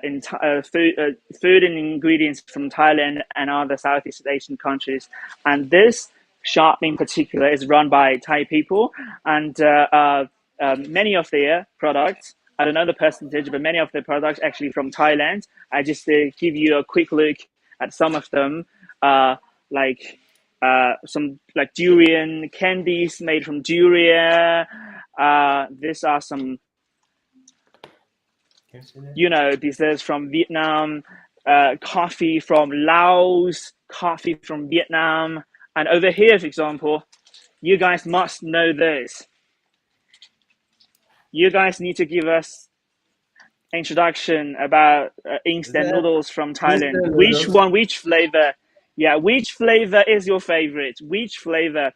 in food and ingredients from Thailand and other Southeast Asian countries. And this shop in particular is run by Thai people. And many of their products, I don't know the percentage, but many of the products actually from Thailand. I just give you a quick look at some of them, like some like durian candies made from durian. These are some. you know, desserts from Vietnam, coffee from Laos, coffee from Vietnam. And over here, for example, you guys must know this. You guys need to give us introduction about instant noodles from Thailand. Which flavor? Yeah, which flavor is your favorite? Which flavor?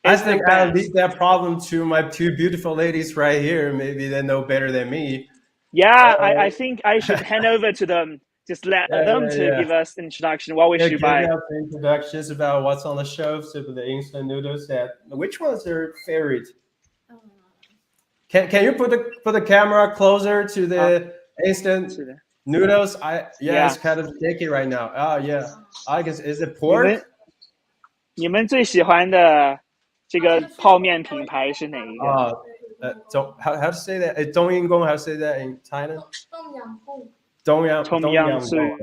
I think I'll leave that problem to my two beautiful ladies right here. Maybe they know better than me. Yeah, I think I should hand over to them. Just let them give us an introduction. What we should buy. Introductions about what's on the shelves of the instant noodles. Which one's their favorite? Can you put the camera closer to the instant noodles? It's kind of shaky right now. Oh yeah, I guess is it pork? 你们最喜欢的这个泡面品牌是哪一个？How to say that? 冬阴功 how to say that in Thailand? Tom yum soup.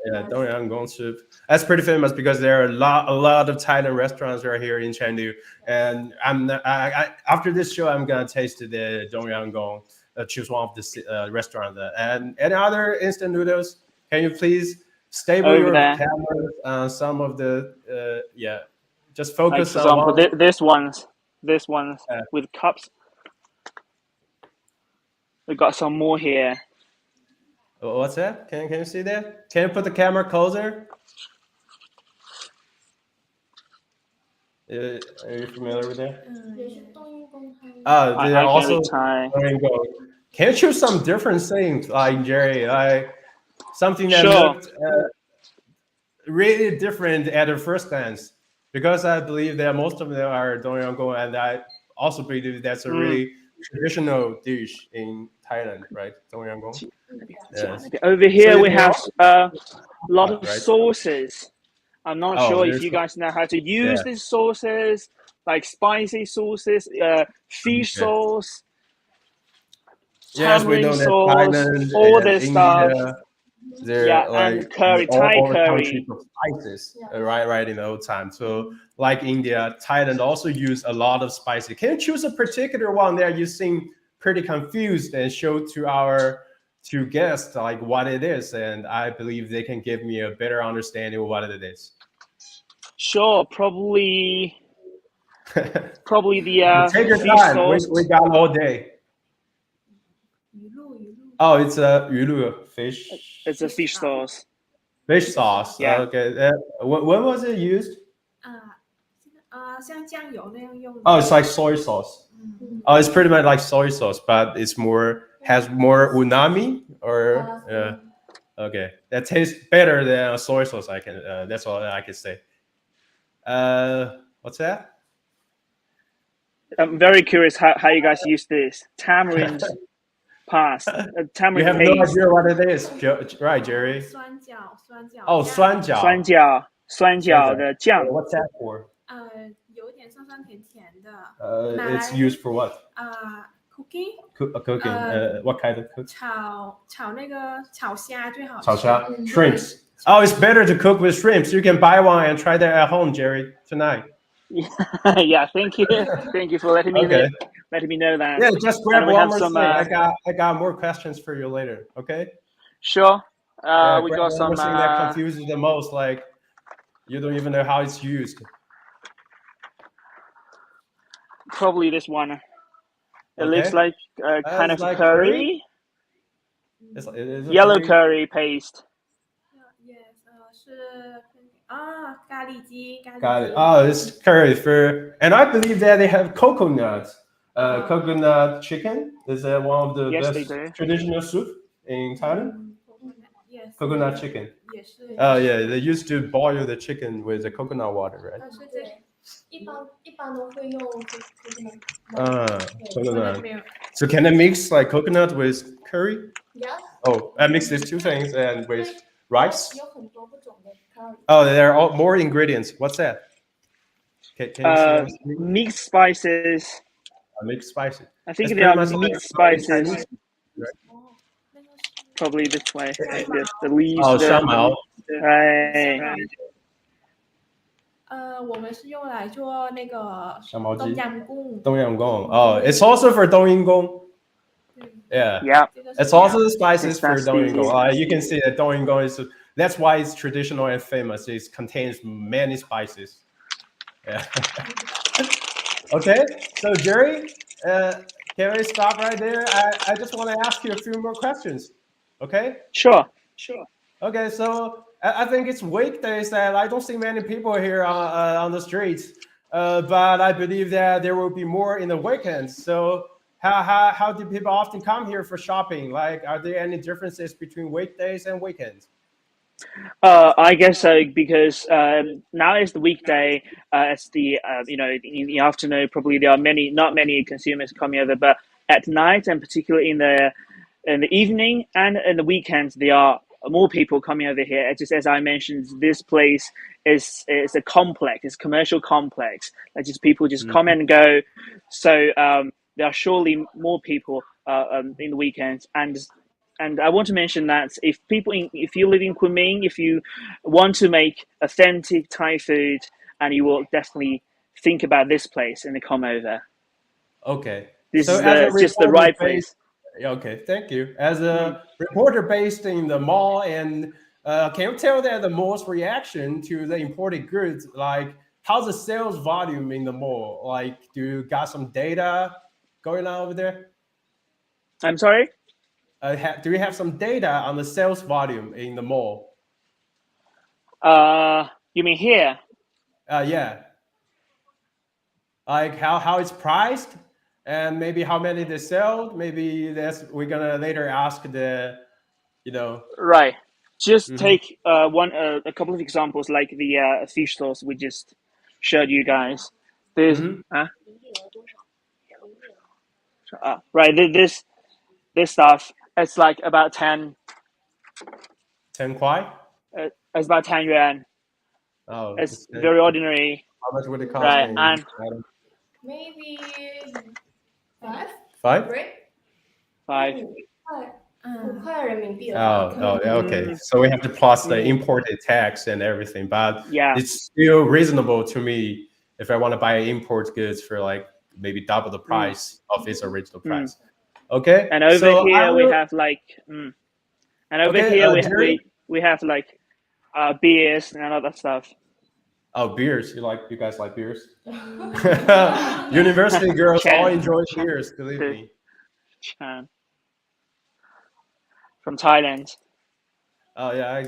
Yeah, Tom yum soup. That's pretty famous because there are a lot of Thailand restaurants right here in Chengdu. And after this show, I'm gonna taste the Tom yum goong. Choose one of the restaurants. And any other instant noodles? Can you please stable your cameras? Some of the just focus on. For example, this one's with cups. We got some more here. What's that? Can you see that? Can you put the camera closer? Are you familiar with that? They're also Thai. Can you choose some different things, like Jerry? Something that looked really different at the first glance, because I believe that most of them are Tom yum goong, and I also believe that's a really traditional dish in Thailand, right? Tom yum goong. Yes. Over here we have a lot of sauces. I'm not sure if you guys know how to use these sauces, like spicy sauces, fish sauce, tamarind sauce, Thailand, all this stuff. And curry, Thai curry. Spices, right in the old time. So, like India, Thailand also use a lot of spices. Can you choose a particular one there? You seem pretty confused, and show to our two guests like what it is, and I believe they can give me a better understanding of what it is. Sure, probably the take your fish time. sauce. We got all day. Oh, it's a yulu fish. It's a fish sauce. Fish sauce. Yeah. Okay. When was it used? It's like soy sauce. Oh, it's pretty much like soy sauce, but it's has more unami, or okay, that tastes better than a soy sauce. That's all I can say. What's that? I'm very curious how you guys use this tamarind paste. Tamarind you have paste. no idea what it is, right, Jerry? 酸角 酸角的酱。What's that for? 有点酸酸甜甜的。It's used for what? Cooking. Cooking. What kind of cooking? 炒那个炒虾最好吃。炒虾 shrimps. Oh, it's better to cook with shrimps. You can buy one and try that at home, Jerry, tonight. Yeah, thank you for letting me know that. Yeah, just grab one more thing. I got more questions for you later. Okay. Sure. We got some some. Thing that confuses the most, like you don't even know how it's used. Probably this one. It looks like kind of like curry. Yellow curry paste. Yes, 是咖喱鸡。Got it. Oh, it's curry for, and I believe that they have coconut. Coconut chicken is one of the best traditional soup in Thailand. Yes. Coconut chicken. Oh yeah, they used to boil the chicken with the coconut water, right? 一般都会用 coconut. So can I mix like coconut with curry? Yes. Oh, I mix these two things and with rice. 有很多不同的 curry. Oh, there are more ingredients. What's that? Can you mixed spices. Mixed spices. I think they are mixed spices. Probably this way. The leaves. Oh, somehow. Right. 我们是用来做那个 香茅鸡 冬阴功。冬阴功. Oh, it's also for 冬阴功. Yeah. Yeah. It's also the spices It's for that Douyin-gong. spicy. You can see that Douyin-gong is that's why it's traditional and famous. It contains many spices. Yeah. Okay. So Jerry, can we stop right there? I just want to ask you a few more questions. Okay. Sure. Okay. So I think it's weekdays that I don't see many people here on the streets, but I believe that there will be more in the weekends. So how do people often come here for shopping? Like, are there any differences between weekdays and weekends? I guess so because now is the weekday. It's the in the afternoon. Probably there are not many consumers coming over, but at night and particularly in the evening and in the weekends, there are more people coming over here. Just as I mentioned, this place is a complex. It's a commercial complex. Like just people just come and go. So there are surely more people in the weekends and I want to mention that if you live in Kunming, if you want to make authentic Thai food, and you will definitely think about this place and come over. Okay. This So is as a just the right reporter place. okay, thank you. As a reporter based in the mall, and can you tell that the mall's reaction to the imported goods, like how's the sales volume in the mall? Like, do you got some data going on over there? I'm sorry? Do you have some data on the sales volume in the mall? You mean here? Yeah. Like how it's priced, and maybe how many they sell. Maybe we're gonna later ask the, Right. Just take a couple of examples, like the fish sauce we just showed you guys. This right. This stuff. It's like about 10 kwai. It's about 10 yuan. Oh, it's very ordinary. How much would it cost? Right, and maybe 5. 5? Right? 5. 5块人民币的话， Okay. So we have to plus the imported tax and everything, but Yeah. it's still reasonable to me if I want to buy import goods for like maybe double the price of its original price. Okay. And over so here we have like, and over Okay, here Jerry? we have like beers and other stuff. Oh, beers. You guys like beers? University girls all enjoy beers, believe me. Chan. From Thailand. Oh yeah,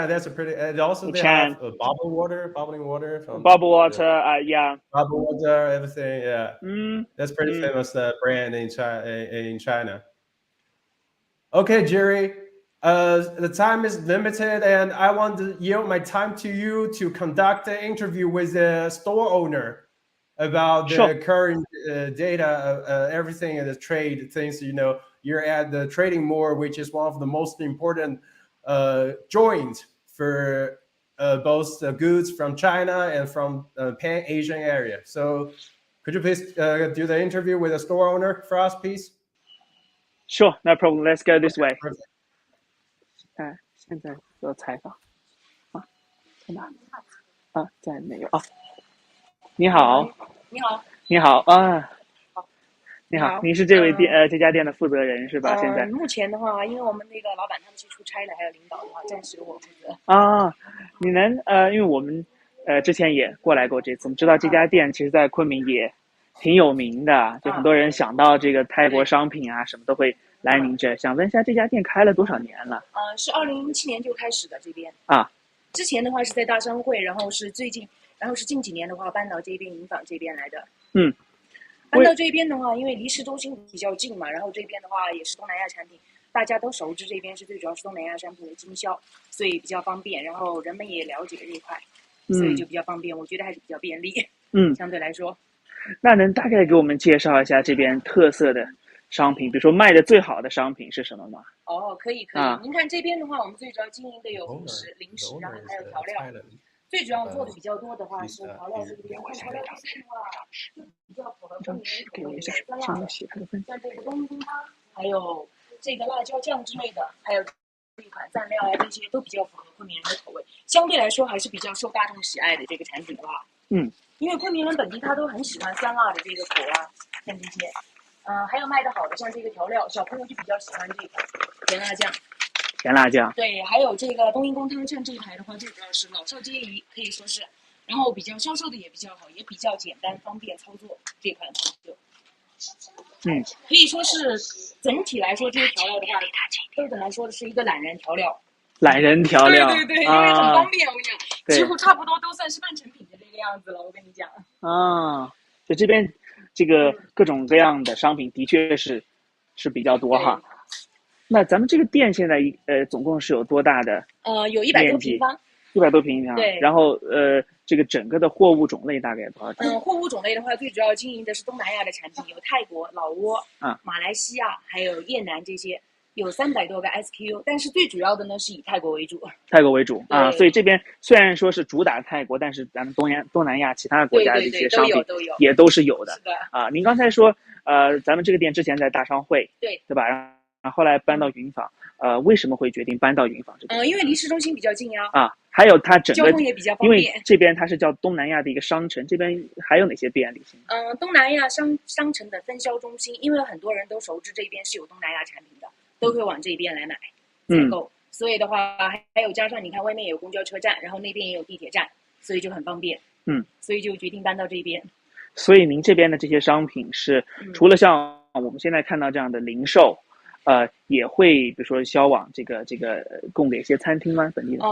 that's a pretty. And also they Chan. have bubbling water from Bubble water, yeah. Bubble water, everything. Yeah, that's pretty famous brand in China. Okay, Jerry. The time is limited, and I want to yield my time to you to conduct an interview with the store owner about the current data, everything in the trade things. You're at the trading mall, which is one of the most important joint for both the goods from China and from Pan-Asian area. So could you please do the interview with the store owner for us, please? Sure, no problem. Let's go this way. Perfect. 现在做采访在哪？在那个你好，你好啊，你好，您是这家店的负责人是吧？现在目前的话，因为我们那个老板他们去出差了，还有领导的话，暂时我负责。你能因为我们之前也过来过这次，我们知道这家店其实在昆明也挺有名的，就很多人想到这个泰国商品啊什么都会来您这。想问一下这家店开了多少年了？是2007年就开始的这边啊。之前的话是在大商会，然后是近几年的话搬到这边银坊这边来的。搬到这边的话，因为离市中心比较近嘛，然后这边的话也是东南亚产品，大家都熟知这边是最主要是东南亚商品的经销，所以比较方便，然后人们也了解这一块，所以就比较方便，我觉得还是比较便利。相对来说。那能大概给我们介绍一下这边特色的商品，比如说卖的最好的商品是什么吗？可以。您看这边的话，我们最主要经营的有零食，然后还有调料。最主要做的比较多的话是调料这边，看调料这边的话就比较符合昆明人口味的酸辣的，像这个冬阴汤，还有这个辣椒酱之类的，还有这一款蘸料啊，这些都比较符合昆明人的口味，相对来说还是比较受大众喜爱的这个产品的话。因为昆明人本地他都很喜欢酸辣的这个口啊，像这些，还有卖的好的像这个调料，小朋友就比较喜欢这个甜辣酱。甜辣酱。对，还有这个冬阴功汤，像这一排的话，最主要是老少皆宜，可以说是，然后比较销售的也比较好，也比较简单方便操作。这款汤就，可以说是整体来说这些调料的话，豆粉来说的是一个懒人调料。懒人调料，对，因为很方便，我跟你讲，几乎差不多都算是半成品的这个样子了。我跟你讲。就这边这个各种各样的商品的确是比较多哈。那咱们这个店现在总共是有多大的？有100多平方。100多平方。对。然后这个整个的货物种类大概多少种？货物种类的话，最主要经营的是东南亚的产品，有泰国、老挝、马来西亚，还有越南这些。有300多个 SKU， 但是最主要的呢是以泰国为主。泰国为主啊，所以这边虽然说是主打泰国，但是咱们东南亚其他国家的一些商品也都是有的。是的啊，您刚才说咱们这个店之前在大商会，对吧？然后后来搬到云坊，为什么会决定搬到云坊这边？因为离市中心比较近呀。还有它整个交通也比较方便。因为这边它是叫东南亚的一个商城，这边还有哪些便利性？东南亚商城的分销中心，因为很多人都熟知这边是有东南亚产品的。都会往这边来买采购，所以的话还有加上你看外面也有公交车站，然后那边也有地铁站，所以就很方便。所以就决定搬到这边。所以您这边的这些商品是除了像我们现在看到这样的零售，也会比如说销往这个供给一些餐厅吗？本地的？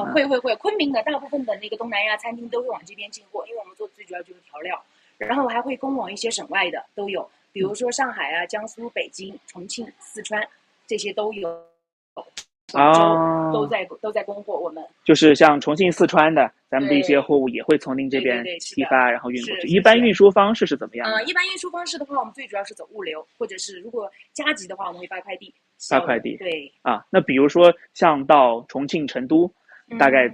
会，昆明的大部分的那个东南亚餐厅都会往这边进货，因为我们做的最主要就是调料，然后还会供往一些省外的都有，比如说上海啊、江苏、北京、重庆、四川。这些都有，广州都在供货。我们就是像重庆、四川的，咱们的一些货物也会从您这边批发，然后运过去。一般运输方式是怎么样的？一般运输方式的话，我们最主要是走物流，或者是如果加急的话，我们会发快递。发快递。对。那比如说像到重庆、成都，大概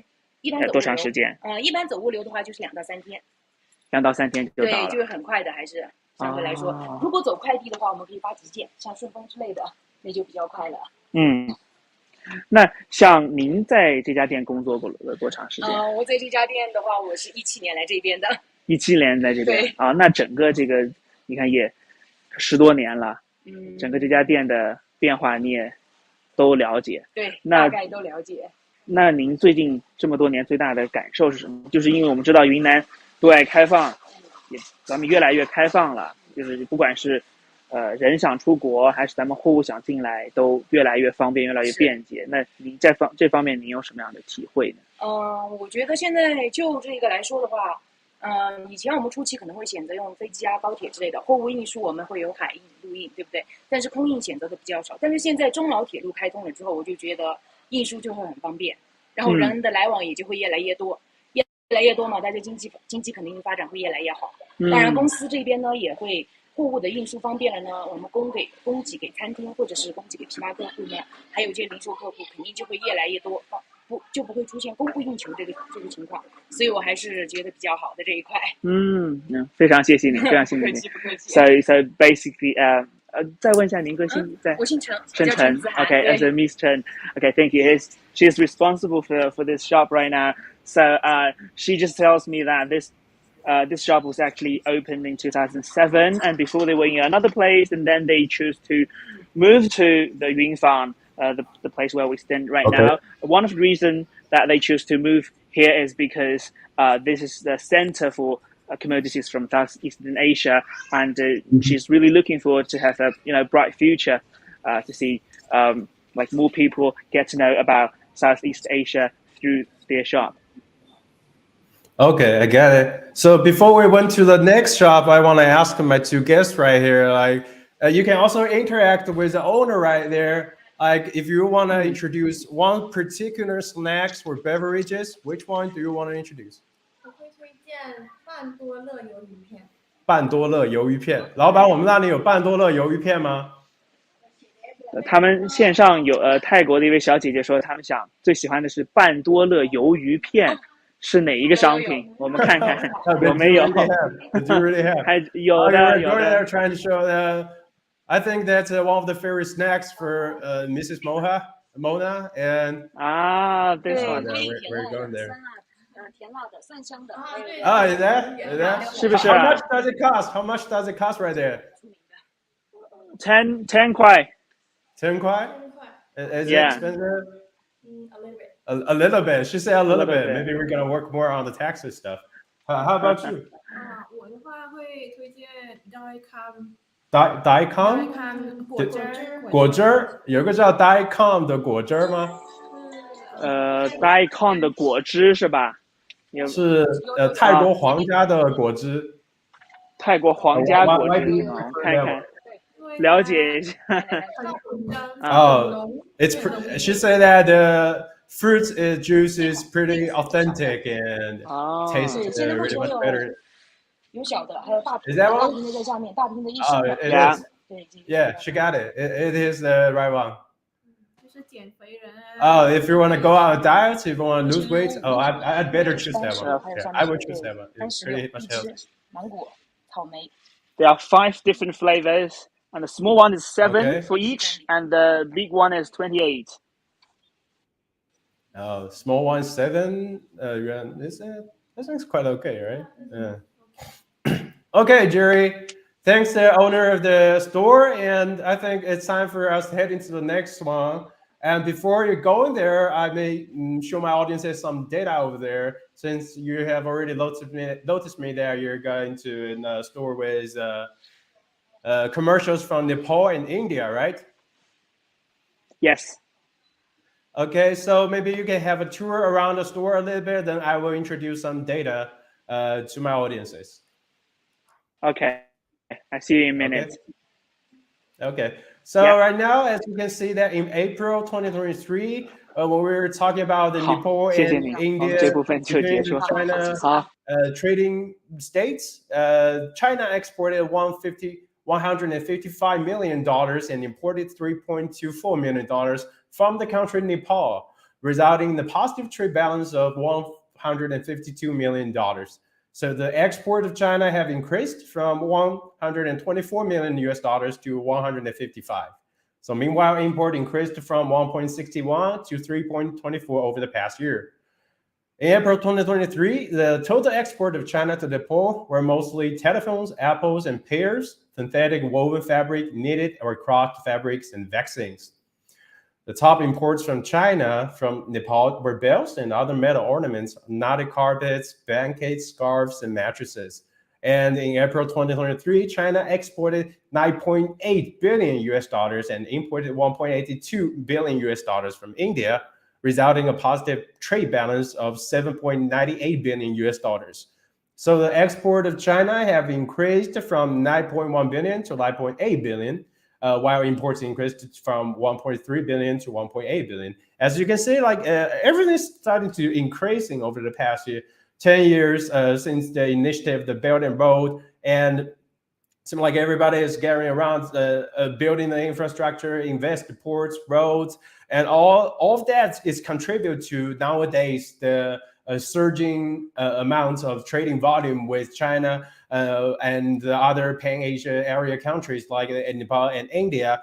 多长时间？一般走物流的话就是2到3天。2到3天就到了。对，就是很快的，还是相对来说。如果走快递的话，我们可以发急件，像顺丰之类的。那就比较快了。那像您在这家店工作过了多长时间？我在这家店的话，我是17年来这边的。17年在这边那整个这个你看也10多年了，整个这家店的变化你也都了解。对，大概都了解。那您最近这么多年最大的感受是什么？就是因为我们知道云南对外开放，咱们越来越开放了，就是不管是人想出国还是咱们货物想进来都越来越方便，越来越便捷。那您这方面您有什么样的体会呢？我觉得现在就这个来说的话，以前我们初期可能会选择用飞机啊、高铁之类的货物运输，我们会有海运、陆运，对不对？但是空运选择的比较少。但是现在中老铁路开通了之后，我就觉得运输就会很方便，然后人的来往也就会越来越多，越来越多嘛，大家经济肯定发展会越来越好。当然，公司这边呢也会。货物的运输方便了呢，我们供给给餐厅或者是供给给批发客户呢，还有一些零售客户，肯定就会越来越多，就不会出现供不应求这个情况，所以我还是觉得比较好的这一块。非常谢谢你，非常谢谢你。不客气。So basically, 再问一下您个姓，我姓陈，陈。Okay, as a Miss Chen. Okay, thank you. She's responsible for this shop right now. So she just tells me that this shop was actually opened in 2007, and before they were in another place, and then they chose to move to the Yunnan, the place where we stand right now. One of the reasons that they choose to move here is because this is the center for commodities from Southeastern Asia, and she's really looking forward to have a bright future, to see like more people get to know about Southeast Asia through their shop. Okay, I get it. So before we went to the next shop, I want to ask my two guests right here, like, you can also interact with the owner right there. Like, if you want to introduce one particular snacks or beverages, which one do you want to introduce? 我会推荐半多乐鱿鱼片。半多乐鱿鱼片，老板，我们那里有半多乐鱿鱼片吗？他们线上有泰国的一位小姐姐说，他们最喜欢的是半多乐鱿鱼片。是哪一个商品？我们看看有没有。还有的。有的。Trying to show that. I think that's one of the favorite snacks for Mrs. Mona and. This one. We're going there. 甜辣的，蒜香的。Is that? 是不是 ？How much does it cost? How much does it cost right there? 10 kuai. 10 kuai? 10块 Is it Yeah. expensive? a little bit A little bit. She said a little little bit. bit. Maybe we're gonna work more on the taxes stuff. How about you? 我的话会推荐 Daikon Daikon 果汁儿果汁儿，有个叫 Daikon 的果汁儿吗？ Daikon 的果汁是吧？是泰国皇家的果汁。泰国皇家果汁 Why do you 啊， prefer 看 that 看 one? 了解一下。It's she said that the fruit juice is pretty authentic and tastes 对，现在目 really 前 much 有 better. 有小的，还有大瓶 Is 的， that 大 one? 瓶的在下面，大瓶的一 Oh, 升 it 的。 is. 对，这个 Yeah, she got it. It is the right one. 就是减肥人 Oh, if you want to go on a diet, if you want to lose weight, oh, I'd better choose that one. 还有 Yeah, 上 I 面 would choose 对 that one. 番 It's 石榴、 pretty 荔 much 枝 healthy.、芒果、草莓。 There are 5 different flavors, and the small one is 7 Okay. for each, and the big one is 28. Oh, small one 7 yuan. That sounds quite okay, right? Yeah. Okay, Jerry. Thanks, the owner of the store, and I think it's time for us to head into the next one. And before you go in there, I may show my audiences some data over there, since you have already noticed me that you're going to a store with commercials from Nepal and India, right? Yes. Okay, so maybe you can have a tour around the store a little bit, then I will introduce some data to my audiences. Okay. I see you in a minute. Okay. So right now, as you can see that in April 2023, when we were talking about the Nepal 谢谢 and 你， India 这部分就结 between 束。 China 好， trading states, China exported $155 million and imported $3.24 million from the country Nepal, resulting in a positive trade balance of $152 million. So the export of China have increased from 124 million US dollars to 155. So meanwhile, import increased from 1.61 to 3.24 over the past year. In April 2023, the total export of China to Nepal were mostly telephones, apples, and pears, synthetic woven fabric, knitted or cropped fabrics, and vaccines. The top imports from China from Nepal were belts and other metal ornaments, knotted carpets, blankets, scarves, and mattresses. And in April 2023, China exported 9.8 billion US dollars and imported 1.82 billion US dollars from India, resulting in a positive trade balance of 7.98 billion US dollars. So the export of China have increased from 9.1 billion to 9.8 billion. While imports increased from 1.3 billion to 1.8 billion. As you can see, everything's starting to increasing over the past 10 years since the initiative, the Belt and Road, and it seems like everybody is getting around building the infrastructure, invest in ports, roads, and all of that is contribute to nowadays the surging amounts of trading volume with China and the other Pan-Asia area countries like Nepal and India.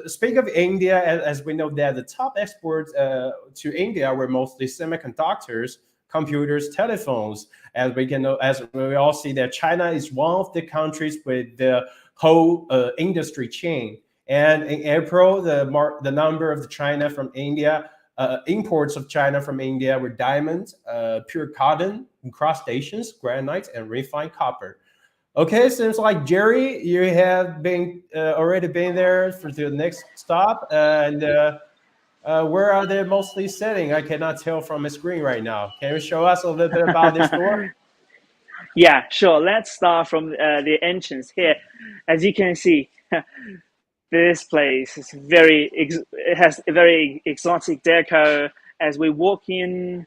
Speaking of India, as we know that the top exports to India were mostly semiconductors, computers, telephones. As we all see that China is one of the countries with the whole industry chain. And in April, the number of China from India imports of China from India were diamonds, pure cotton, crustaceans, granite, and refined copper. Okay, seems like Jerry, you have been already been there for the next stop, and where are they mostly sitting? I cannot tell from the screen right now. Can you show us a little bit about this store? Yeah, sure. Let's start from the entrance here. As you can see, this place is it has a very exotic deco. As we walk in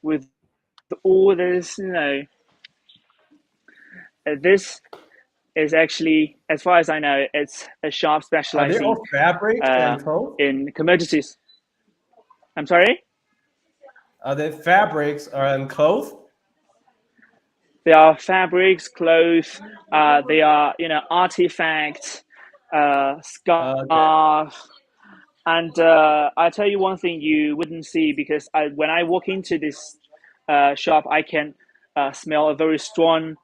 with all this, this is actually, as far as I know, it's a shop specializing Are they all fabric and clothes? in commodities. I'm sorry? Are they fabrics and clothes? They are fabrics, clothes. They are, artifacts, scarf. And I'll tell you one thing you wouldn't see, because when I walk into this shop, I can smell a very strong,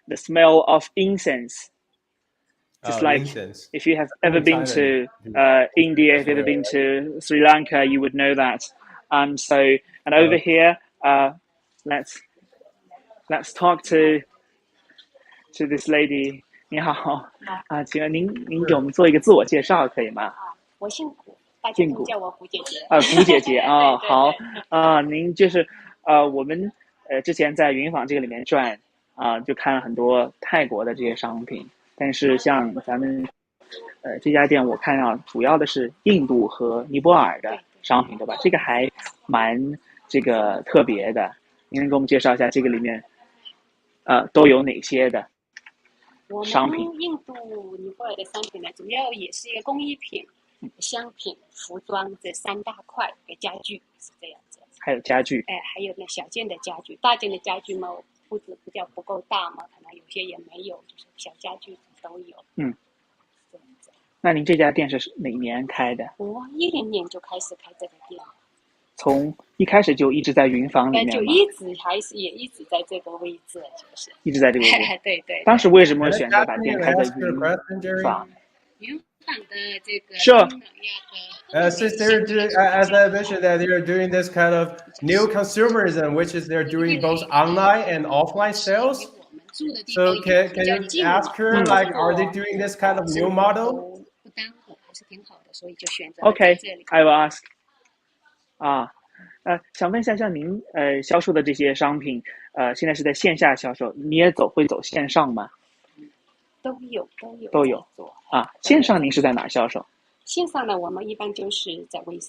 the smell of incense. Just like incense. if you have ever been to India, if you've ever been to Sri Lanka, you would know that. And over here, let's talk to this lady. 你好啊，请问您给我们做一个自我介绍可以吗？我姓古，大家都叫我古姐姐。古姐姐啊，好啊，您就是我们之前在云纺这个里面转就看了很多泰国的这些商品，但是像咱们这家店我看到主要的是印度和尼泊尔的商品，对吧？这个还蛮这个特别的，您能给我们介绍一下这个里面都有哪些的商品？我们印度、尼泊尔的商品呢，主要也是一个工艺品、香品、服装这3大块的家具是这样子。还有家具，还有那小件的家具，大件的家具嘛，屋子比较不够大嘛，可能有些也没有，就是小家具都有。那您这家店是哪年开的？我10年就开始开这个店了。从一开始就一直在云纺里面吗？就一直也一直在这个位置，就是一直在这个位置。对对。当时为什么选择把店开在云纺？云纺的这个Sure. Since as I mentioned that they're doing this kind of new consumerism, which is they're doing both online and offline sales. So can you ask her like, are they doing this kind of new model? Okay, I will ask. 想问一下，像您销售的这些商品，现在是在线下销售，你也会走线上吗？都有线上您是在哪销售？线上呢，我们一般就是在微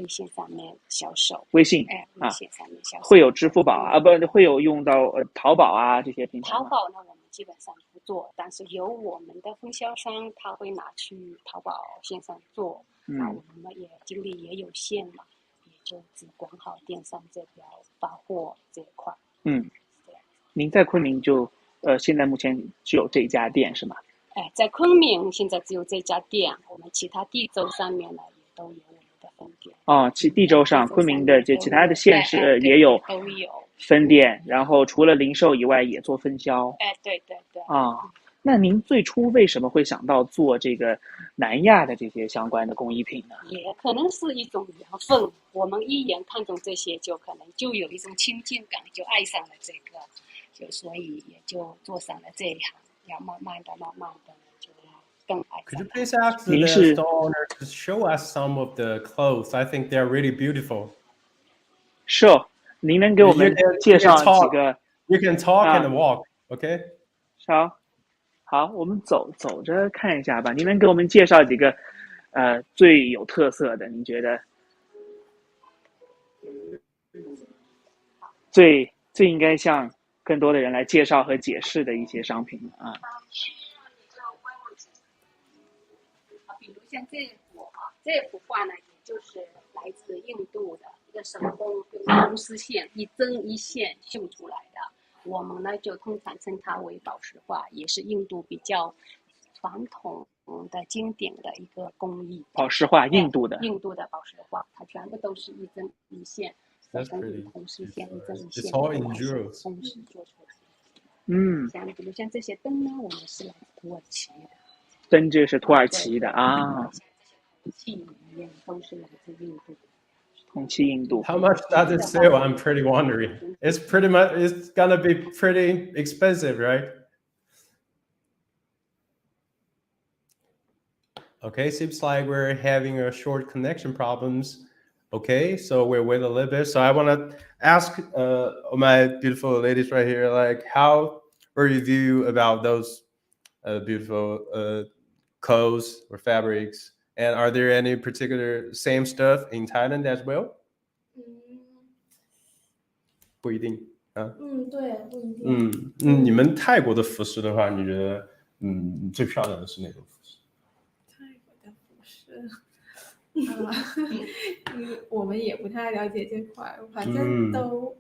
信上面销售。微信微信上面销售。会有支付宝不会有用到淘宝这些平台？淘宝呢，我们基本上不做，但是有我们的分销商，他会拿去淘宝线上做。那我们也精力也有限嘛，也就只管好电商这条发货这一块。您在昆明就现在目前只有这家店是吗？在昆明现在只有这家店，我们其他地州上面呢也都有我们的分店。地州上昆明的其他的县市也有都有分店，然后除了零售以外也做分销。对。那您最初为什么会想到做这个南亚的这些相关的工艺品呢？也可能是一种缘分，我们一眼看中这些，就可能就有一种亲近感，就爱上了这个，就所以也就做上了这一行，要慢慢的就更爱上了。Could you please ask the store owner to show us some of the clothes? I think they're really beautiful. Sure. 您能给我们介绍几个 ？You can talk and walk, okay? 好，我们走着看一下吧。您能给我们介绍几个最有特色的？您觉得最应该向更多的人来介绍和解释的一些商品比如像这幅画呢，也就是来自印度的一个手工用红丝线一针一线绣出来的。我们呢就通常称它为宝石画，也是印度比较传统的经典的一个工艺。宝石画，印度的宝石画，它全部都是一针一线，红丝线一针一线， It's all in jewels. 红石做出来。像比如像这些灯呢，我们是来自土耳其的。灯这是土耳其的铜器一样都是来自印度。铜器印度。How much does it sell? I'm pretty wondering. It's gonna be pretty expensive, right? Okay, seems like we're having a short connection problems. Okay, so we'll wait a little bit. So I want to ask my beautiful ladies right here, like, how were you view about those beautiful clothes or fabrics? And are there any particular same stuff in Thailand as well? 不一定对，不一定。你们泰国的服饰的话，你觉得最漂亮的是哪种服饰？泰国的服饰，我们也不太了解这块，反正都。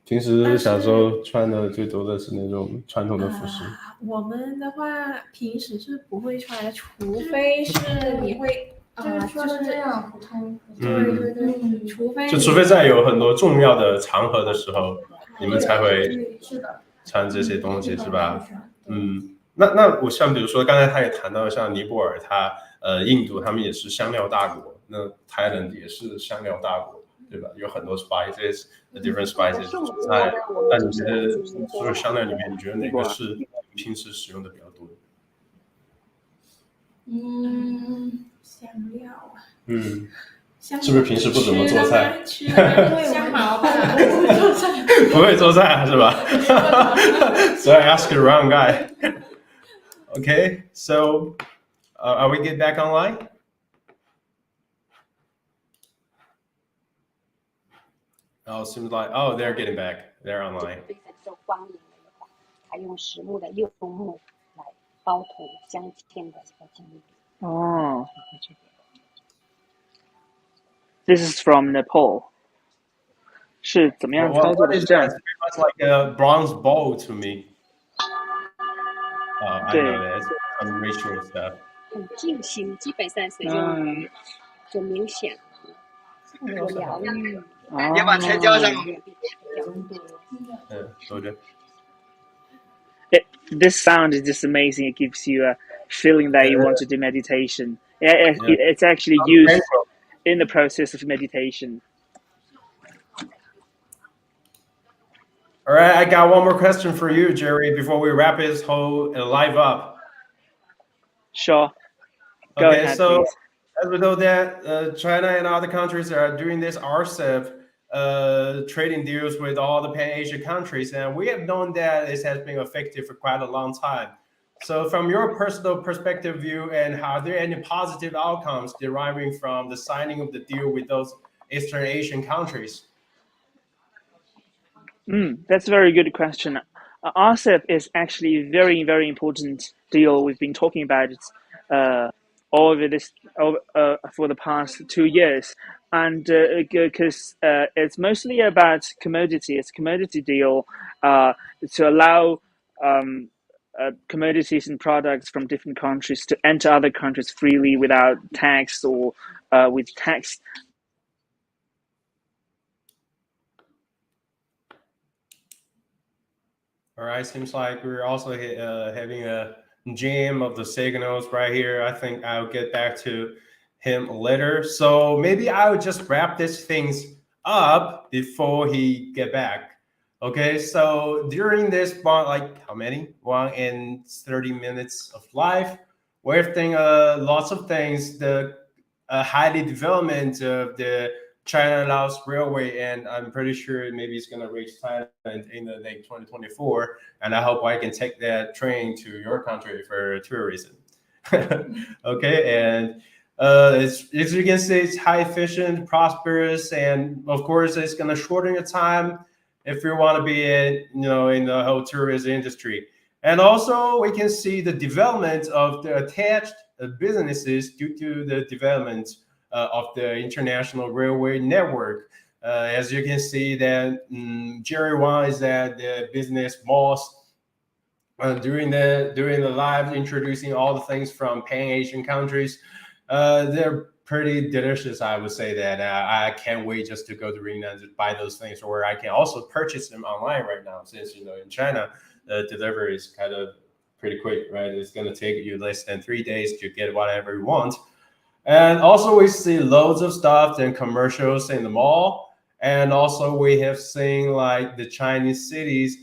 平时小时候穿的最多的是那种传统的服饰。我们的话，平时是不会穿的，除非是你会就是这样普通。除非在有很多重要的场合的时候，你们才会。是的。穿这些东西是吧？那我像比如说刚才他也谈到像尼泊尔，印度他们也是香料大国，那 Thailand 也是香料大国，对吧？有很多 spices, different spices 菜。那你觉得所有香料里面，你觉得哪个是平时使用的比较多的？香料啊。是不是平时不怎么做菜？香茅吧，不会做菜是吧？So I asked the wrong guy. Okay, so are we get back online? Oh, seems like they're getting back. They're online. 受欢迎的一款，采用实木的柚木来包涂镶嵌的这个精力。Oh. This is from Nepal. 是怎么样操作的？ It's like a bronze bowl to me. I know that. Some ritual stuff. 很静心，基本上是用于做冥想、做疗愈。你把菜浇上。都是。This sound is just amazing. It gives you a feeling that you want to do meditation. It's actually used in the process of meditation. All right, I got one more question for you, Jerry, before we wrap this whole live up. Sure. Go okay, ahead, so please. as we know that China and other countries are doing this RCEP trading deals with all the Pan-Asian countries, and we have known that it has been effective for quite a long time. So from your personal perspective view, and are there any positive outcomes deriving from the signing of the deal with those Eastern Asian countries? That's a very good question. RCEP is actually a very, very important deal. We've been talking about it for the past 2 years, and because it's mostly about commodity. It's a commodity deal to allow commodities and products from different countries to enter other countries freely without tax or with tax. All right, seems like we're also having a jam of the signals right here. I think I'll get back to him later. So maybe I would just wrap these things up before he get back. Okay, so during this like how many? 1 and 30 minutes of live, we're thinking lots of things. The highly development of the China-Laos Railway, and I'm pretty sure maybe it's going to reach Thailand in the late 2024. And I hope I can take that train to your country for tourism. Okay, and as you can see, it's high efficient, prosperous, and of course, it's going to shorten your time if you want to be in the whole tourism industry. And also, we can see the development of the attached businesses due to the development of the international railway network. As you can see that Jerry Wang is at the business boss during the live introducing all the things from Pan-Asian countries. They're pretty delicious, I would say that. I can't wait just to go to Yunnan to buy those things, or I can also purchase them online right now, since in China the delivery is kind of pretty quick, right? It's going to take you less than 3 days to get whatever you want. And also we see loads of stuff and commercials in the mall. And also we have seen like the Chinese cities.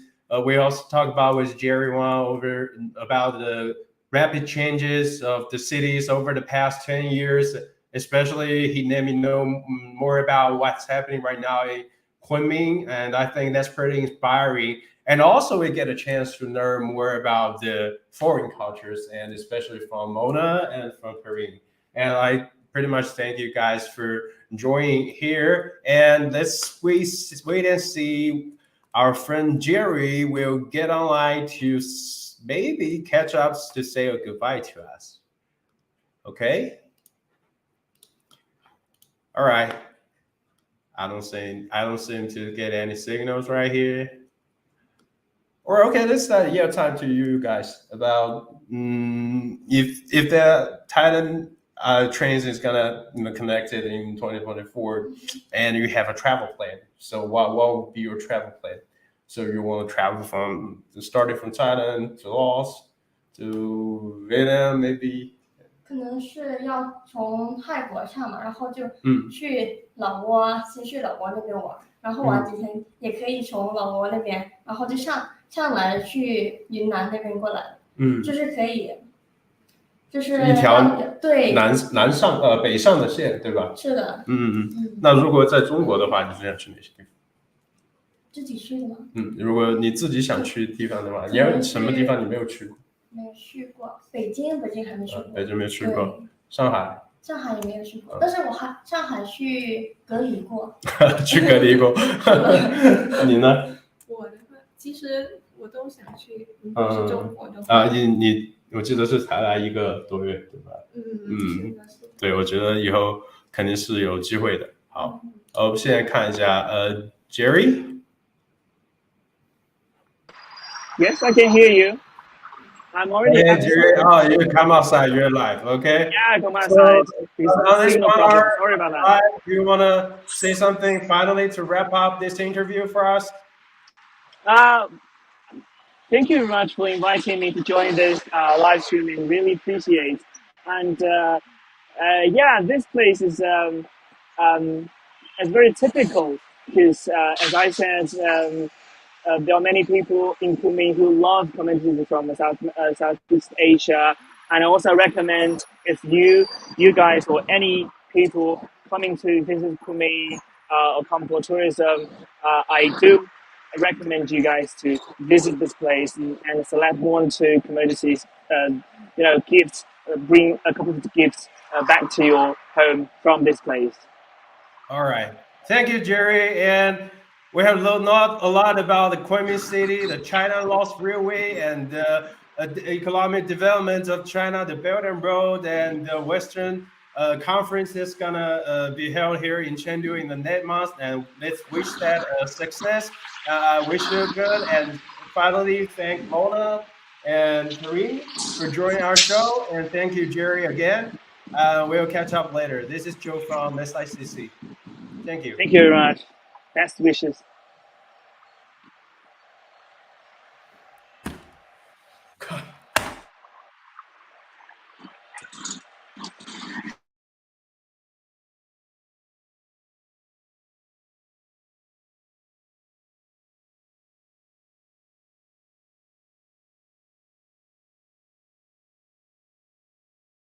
We also talked about with Jerry Wang about the rapid changes of the cities over the past 10 years. Especially he let me know more about what's happening right now in Kunming. And I think that's pretty inspiring. And also we get a chance to learn more about the foreign cultures, and especially from Mona and from Korean. And I pretty much thank you guys for joining here. And let's wait and see. Our friend Jerry will get online to maybe catch up to say a goodbye to us. Okay? All right. I don't seem to get any signals right here. Or okay, let's time to you guys about if the Thailand trains is gonna connect it in 2024, and you have a travel plan. So what would be your travel plan? So you want to travel starting from Thailand to Laos to Vietnam, maybe? 可能是要从泰国上嘛，然后就去老挝，先去老挝那边玩，然后玩几天，也可以从老挝那边，然后就上来去云南那边过来，就是可以，就是一条对北上的线，对吧？是的。那如果在中国的话，你最想去哪些地方？自己去的吗？如果你自己想去的地方的话，你有什么地方你没有去过？没有去过，北京还没去过。北京没去过，上海也没有去过，但是上海去隔离过。去隔离过。你呢？我的话，其实我都想去，如果是中国的话。我记得是才来1个多月，对吧？对，我觉得以后肯定是有机会的。好，我现在看一下，Jerry。 Yes, I can hear you. I'm already. Hey, Jerry. Oh, you come outside. You're live. Okay. Yeah, come outside. Sorry about that. Do you want to say something finally to wrap up this interview for us? Thank you very much for inviting me to join this live streaming. Really appreciate. And yeah, this place is very typical because, as I said. There are many people in Kunming who love communities from Southeast Asia, and I also recommend if you guys or any people coming to visit Kunming or come for tourism, I do recommend you guys to visit this place and select 1 or 2 commodities, gifts, bring a couple of gifts back to your home from this place. All right, thank you, Jerry, and. We have learned a lot about the Kunming City, the China-Laos Railway, and the economic development of China, the Belt and Road, and the Western conference that's gonna be held here in Chengdu in the next month. And let's wish that a success. Wish you good. And finally, thank Mona and Kareem for joining our show. And thank you, Jerry, again. We'll catch up later. This is Joe from SICC. Thank you. Thank you very much. Best wishes.